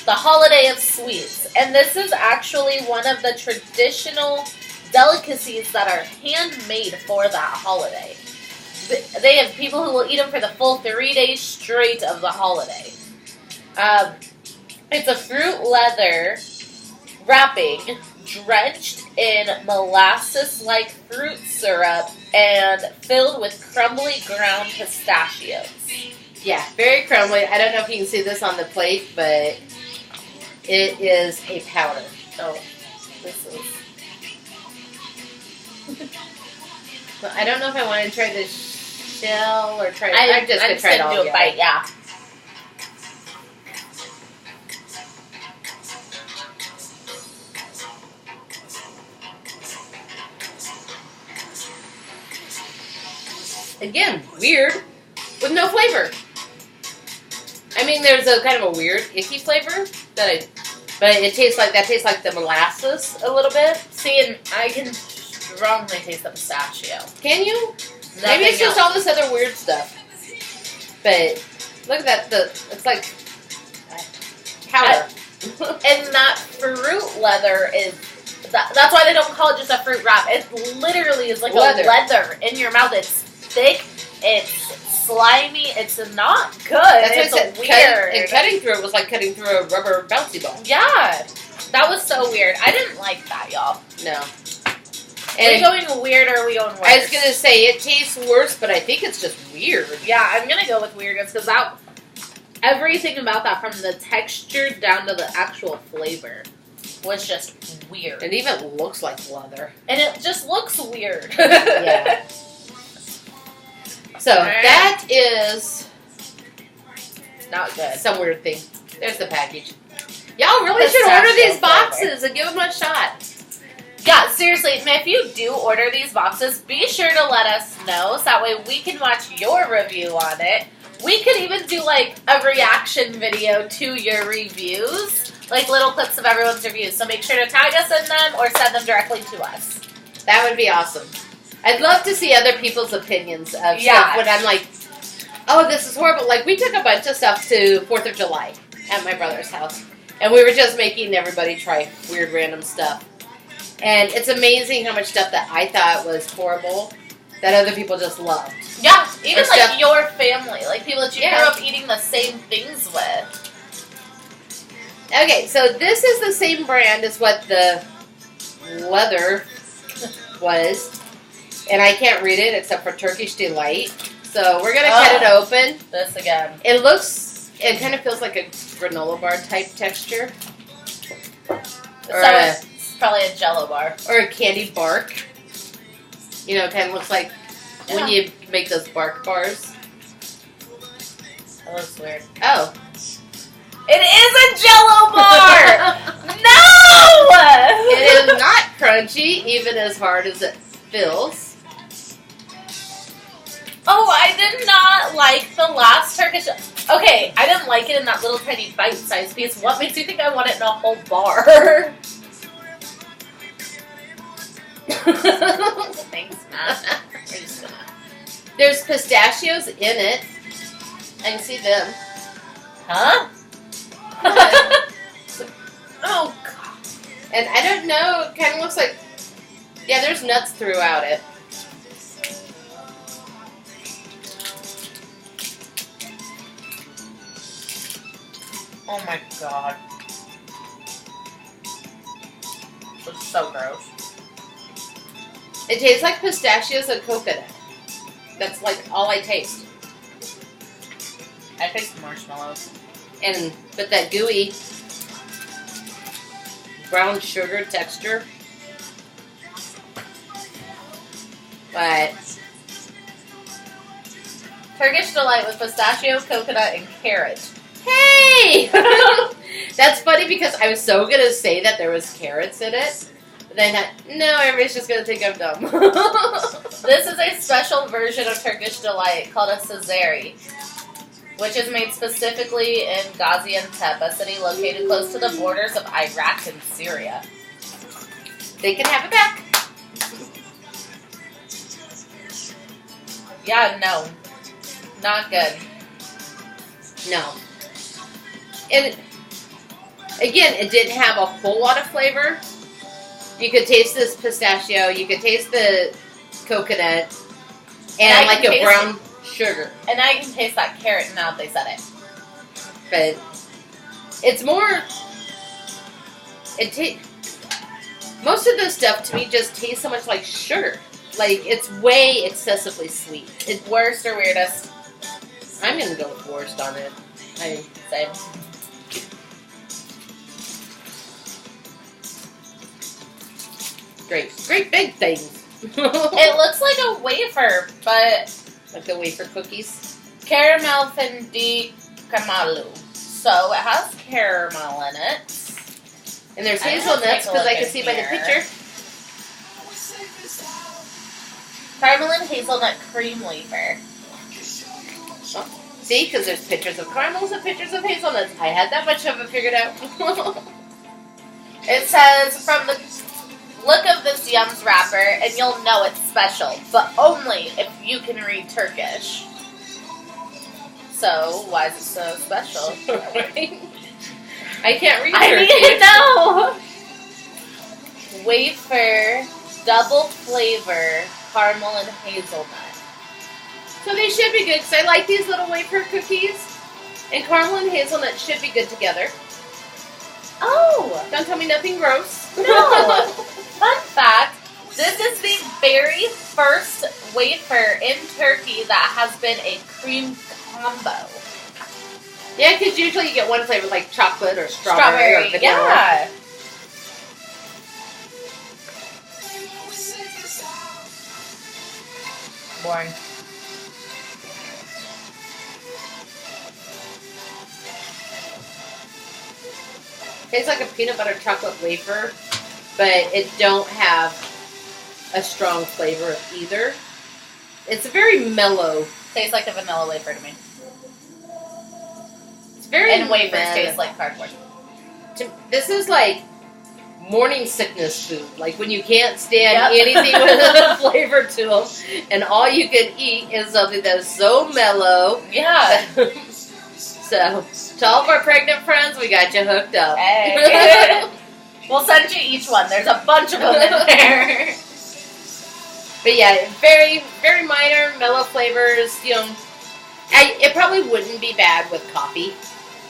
the holiday of sweets, and this is actually one of the traditional delicacies that are handmade for that holiday. They have people who will eat them for the full 3 days straight of the holiday. It's a fruit leather wrapping drenched in molasses-like fruit syrup and filled with crumbly ground pistachios. Yeah, very crumbly. I don't know if you can see this on the plate, but it is a powder. Oh, this is... Well, I don't know if I want to try the shell or try. I'm just gonna try it all. Do a bite, yeah. Again, weird with no flavor. I mean, there's a kind of a weird icky flavor but it tastes like the molasses a little bit. See, and I can strongly taste the pistachio. Can you? Maybe it's just all this other weird stuff. But look at that. It's like powder. And that fruit leather is... That's why they don't call it just a fruit wrap. It literally is like a leather in your mouth. It's thick. It's slimy. It's not good. It's weird. And cutting through it was like cutting through a rubber bouncy ball. Yeah. That was so weird. I didn't like that, y'all. No. Are we going weird or are we going worse? I was going to say it tastes worse, but I think it's just weird. Yeah, I'm going to go with weirdness because everything about that, from the texture down to the actual flavor, was just weird. It even looks like leather. And it just looks weird. Yeah. So, that is not good. Some weird thing. There's the package. Y'all really should order these boxes and give them a shot. Yeah, seriously, if you do order these boxes, be sure to let us know so that way we can watch your review on it. We could even do like a reaction video to your reviews, like little clips of everyone's reviews. So make sure to tag us in them or send them directly to us. That would be awesome. I'd love to see other people's opinions of stuff when I'm like, oh, this is horrible. Like, we took a bunch of stuff to 4th of July at my brother's house, and we were just making everybody try weird random stuff. And it's amazing how much stuff that I thought was horrible that other people just loved. Yeah, even Or like stuff- your family, like people that you Yeah. grew up eating the same things with. Okay, so this is the same brand as what the leather was. And I can't read it except for Turkish Delight. So we're going to cut it open. This again. It kind of feels like a granola bar type texture. It's probably a Jello bar. Or a candy bark. You know, it kind of looks like when you make those bark bars. That looks weird. Oh. It is a Jello bar! No! It is not crunchy, even as hard as it feels. Oh, I did not like the last Turkish... Okay, I didn't like it in that little tiny bite-sized piece. What makes you think I want it in a whole bar? Thanks, Matt. There's pistachios in it. I can see them. Huh? Oh, God. And I don't know, it kind of looks like... Yeah, there's nuts throughout it. Oh, my God. It's so gross. It tastes like pistachios and coconut. That's like all I taste. I taste marshmallows. But that gooey brown sugar texture. But Turkish Delight with pistachio, coconut, and carrot. hey! That's funny because I was so going to say that there was carrots in it. But then no, everybody's just going to think I'm dumb. This is a special version of Turkish Delight called a Cesari, which is made specifically in Gaziantep, a city located close to the borders of Iraq and Syria. They can have it back. Yeah, no. Not good. No. And again, it didn't have a whole lot of flavor. You could taste this pistachio, you could taste the coconut, and like a brown sugar. And I can taste that carrot now that they said it. But it's more... Most of this stuff to me just tastes so much like sugar. Like, it's way excessively sweet. It's worst or weirdest? I'm going to go with worst on it. Same. Great big things. It looks like a wafer, but... Like the wafer cookies. Caramel Fendi Kamalu. So it has caramel in it. And there's I'm gonna hazelnuts, take a because I look can in see by the here. picture. Caramel and hazelnut cream wafer. See, because there's pictures of caramels and pictures of hazelnuts. I had that much of it figured out. It says, from the look of this Yum's wrapper, and you'll know it's special, but only if you can read Turkish. So, why is it so special? I can't read I Turkish. need to know! Wafer, double flavor, caramel and hazelnut. So they should be good, because I like these little wafer cookies. And caramel and hazelnut should be good together. Oh! Don't tell me nothing gross. No! Fun fact, this is the very first wafer in Turkey that has been a cream combo. Yeah, because usually you get one flavor like chocolate or strawberry or vanilla. Yeah. Boring. Tastes like a peanut butter chocolate wafer, but it don't have a strong flavor either. It's very mellow. Tastes like a vanilla wafer to me. It's very And wafers mellow. taste like cardboard. This is like morning sickness food. Like when you can't stand Yep. anything with a flavor to them, and all you can eat is something that's so mellow. Yeah. So, to all of our pregnant friends, we got you hooked up. Hey. We'll send you each one. There's a bunch of them in there. But yeah, very, very minor, mellow flavors. You know, it probably wouldn't be bad with coffee.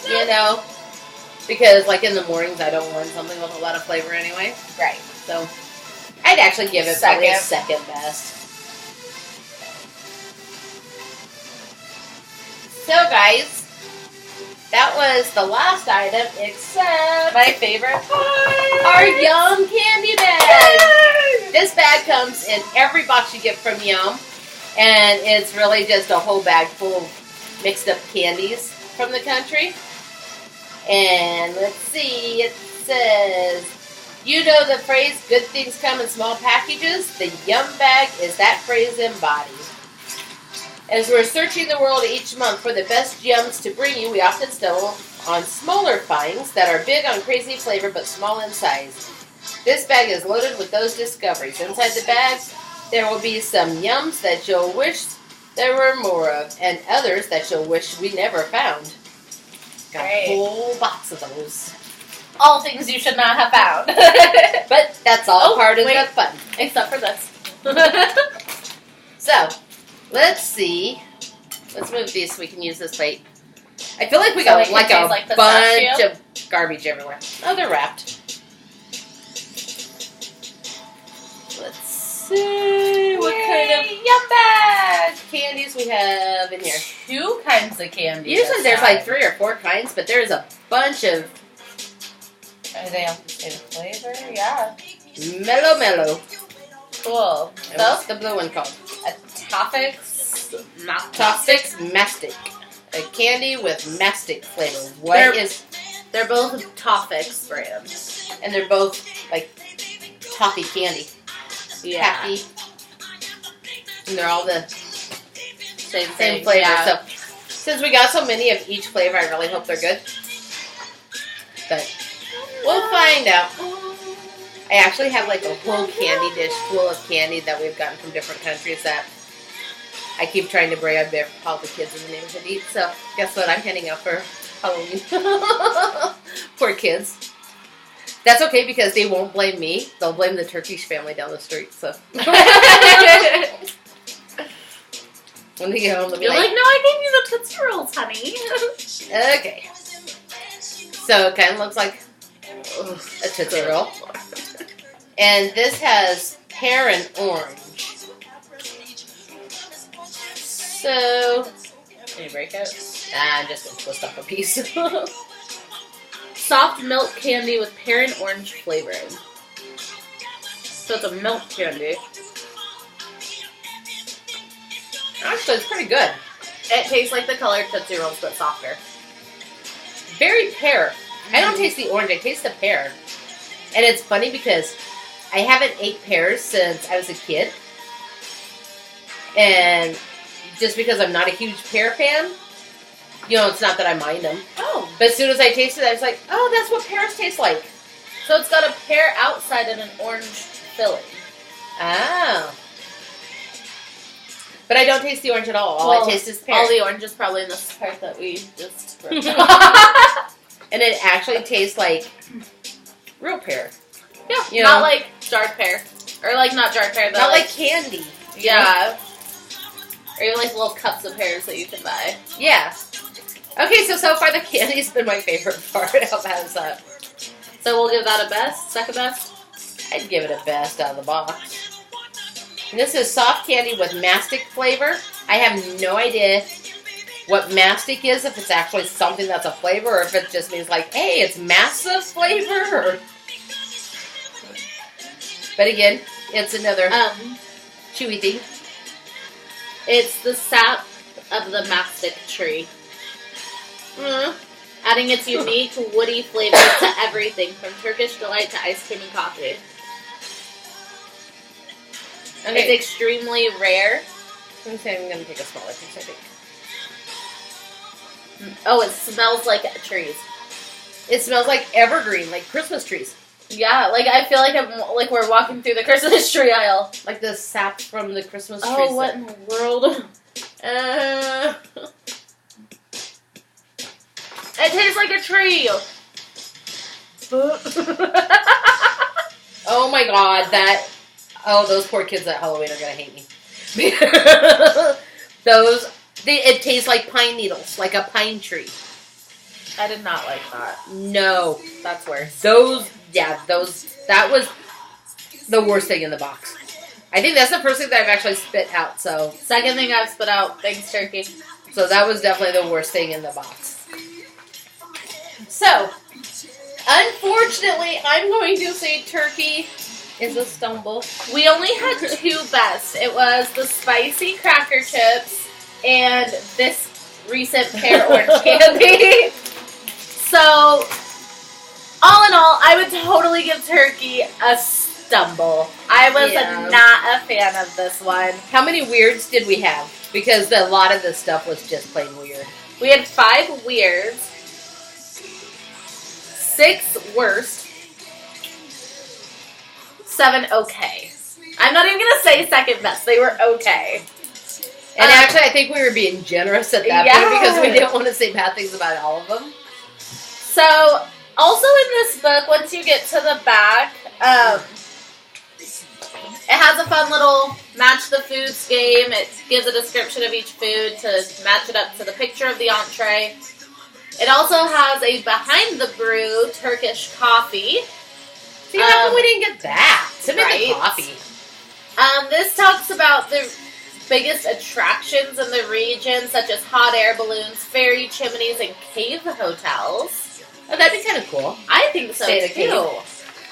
You know, because like in the mornings, I don't want something with a lot of flavor anyway. Right. So I'd actually give it probably a second best. So guys, that was the last item except my favorite part, our Yum candy bag. Yay! This bag comes in every box you get from Yum, and it's really just a whole bag full of mixed up candies from the country. And let's see, it says, you know the phrase, good things come in small packages? The Yum bag is that phrase embodied. As we're searching the world each month for the best Yums to bring you, we often stumble on smaller finds that are big on crazy flavor but small in size. This bag is loaded with those discoveries. Inside the bag, there will be some Yums that you'll wish there were more of, and others that you'll wish we never found. Got a whole box of those. All things you should not have found. But that's all part of the fun. Except for this. So, let's see. Let's move these so we can use this plate. I feel like we got like a bunch of garbage everywhere. Oh, they're wrapped. Let's see what kind of Yum bag candies we have in here. 2 kinds of candy. Usually there's like 3 or 4 kinds, but there's a bunch of. Are they all the same flavor? Yeah. Mellow. Cool. And what's the blue one called? A Toffix. Toffix Mastic. A candy with mastic flavor. They're both Toffix brands. And they're both like toffee candy. Yeah. Taffy. And they're all the same flavor. Yeah. So since we got so many of each flavor, I really hope they're good. But we'll find out. I actually have like a whole candy dish full of candy that we've gotten from different countries that I keep trying to bring all the kids in the neighborhood to eat. So guess what? I'm handing out for Halloween. Poor kids. That's okay because they won't blame me. They'll blame the Turkish family down the street. So when they get home, they'll be like, no, I gave you the Tootsie Rolls, honey. Okay. So it kind of looks like a Tootsie Roll. And this has pear and orange. So, can you break it? I'm just going to twist off a piece. Soft milk candy with pear and orange flavoring. So it's a milk candy. Actually, it's pretty good. It tastes like the colored Tootsie Rolls, but softer. Very pear. I don't taste the orange, I taste the pear. And it's funny because I haven't ate pears since I was a kid. And just because I'm not a huge pear fan, you know, it's not that I mind them. Oh. But as soon as I tasted it, I was like, oh, that's what pears taste like. So it's got a pear outside and an orange filling. Oh. But I don't taste the orange at all. All I taste is pear. All the orange is probably in this part that we just ripped And it actually tastes like real pear. Yeah, you not know? like jarred pear. Or like not jarred pear, but not like candy. Yeah. Or even like little cups of pears that you can buy. Yeah. Okay, so far the candy's been my favorite part. How bad is that? So we'll give that a best, second best? I'd give it a best out of the box. And this is soft candy with mastic flavor. I have no idea what mastic is, if it's actually something that's a flavor, or if it just means like, hey, it's massive flavor. But again, it's another chewy thing. It's the sap of the mastic tree. Adding its unique woody flavor to everything, from Turkish delight to ice cream and coffee. Okay. It's extremely rare. I'm going to take a smaller piece, I think. Oh, it smells like trees. It smells like evergreen, like Christmas trees. Yeah, like I feel like we're walking through the Christmas tree aisle. Like the sap from the Christmas trees. Oh, what in the world? It tastes like a tree. Oh my god, that... Oh, those poor kids at Halloween are going to hate me. It tastes like pine needles, like a pine tree. I did not like that. No. That's worse. That was the worst thing in the box. I think that's the first thing that I've actually spit out, so. Second thing I've spit out, thanks turkey. So that was definitely the worst thing in the box. So, unfortunately, I'm going to say turkey is a stumble. We only had two best. It was the spicy cracker chips and this recent pear orange candy. So, all in all, I would totally give turkey a stumble. I was not a fan of this one. How many weirds did we have? Because a lot of the stuff was just plain weird. We had 5 weirds, 6 worst, 7 okay. I'm not even going to say second best. They were okay. And actually, I think we were being generous at that point because we didn't want to say bad things about all of them. So, also in this book, once you get to the back, it has a fun little match the foods game. It gives a description of each food to match it up to the picture of the entree. It also has a behind the brew Turkish coffee. See, how come we didn't get that? Send me the coffee. This talks about the biggest attractions in the region, such as hot air balloons, fairy chimneys, and cave hotels. Oh, that'd be kind of cool. I think so, too.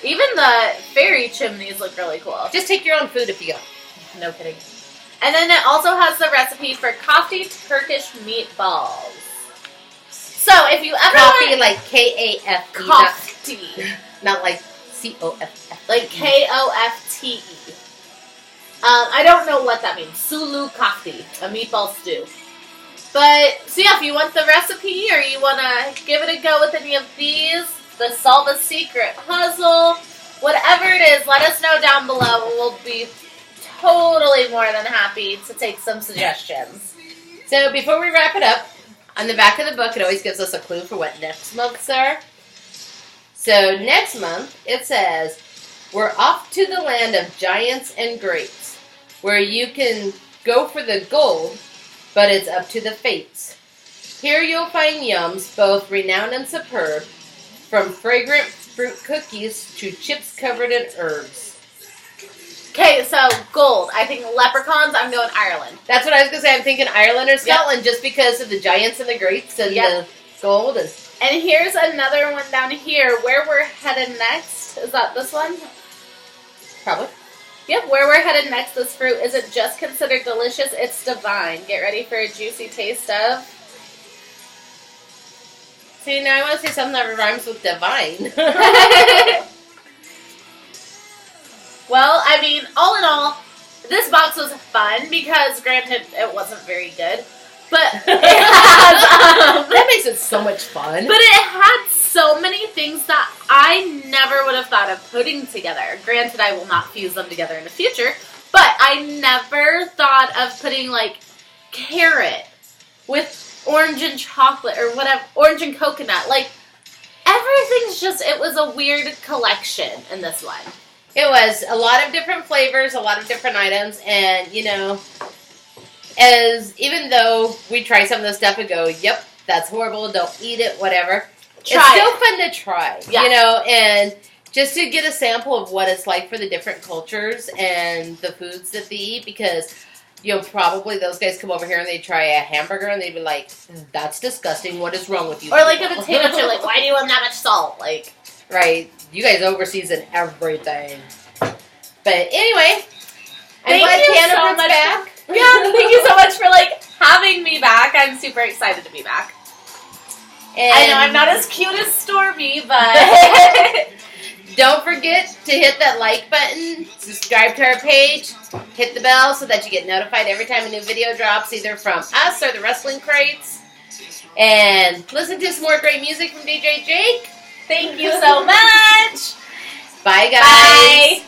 Even the fairy chimneys look really cool. Just take your own food if you go. No kidding. And then it also has the recipe for kofte Turkish meatballs. So if you ever Coffee like K-A-F-E. Kofte. Not like C-O-F-F. Like K-O-F-T-E. I don't know what that means. Sulu kofte. A meatball stew. But, so yeah, if you want the recipe or you want to give it a go with any of these, the solve a secret puzzle, whatever it is, let us know down below and we'll be totally more than happy to take some suggestions. So before we wrap it up, on the back of the book it always gives us a clue for what next months are. So next month it says, we're off to the land of giants and greats, where you can go for the gold, but it's up to the fates. Here you'll find yums, both renowned and superb, from fragrant fruit cookies to chips covered in herbs. Okay, so gold. I think leprechauns, I'm going Ireland. That's what I was going to say. I'm thinking Ireland or Scotland just because of the giants and the greats and the gold. And here's another one down here. Where we're headed next. Is that this one? Probably. Yep, where we're headed next, this fruit isn't just considered delicious, it's divine. Get ready for a juicy taste of... See, now I want to say something that rhymes with divine. Well, I mean, all in all, this box was fun because, granted, it wasn't very good. But it has... that makes it so much fun. But it had so many things that I never would have thought of putting together. Granted, I will not fuse them together in the future. But I never thought of putting, like, carrot with orange and chocolate or whatever, orange and coconut. Like, everything's just, it was a weird collection in this one. It was a lot of different flavors, a lot of different items, and, you know, even though we try some of this stuff and go, yep, that's horrible, don't eat it, whatever, it's still fun to try, you know, and just to get a sample of what it's like for the different cultures and the foods that they eat, because, you know, probably those guys come over here and they try a hamburger and they'd be like, that's disgusting, what is wrong with you? Or like a potato chip, like, why do you want that much salt? Like, right, you guys overseason everything. But anyway, I'm thank glad you so Canada's much back. Yeah, thank you so much for, like, having me back. I'm super excited to be back. And I know I'm not as cute as Stormy, but... Don't forget to hit that like button, subscribe to our page, hit the bell so that you get notified every time a new video drops, either from us or the Wrestling Crates. And listen to some more great music from DJ Jake. Thank you so much. Bye, guys. Bye.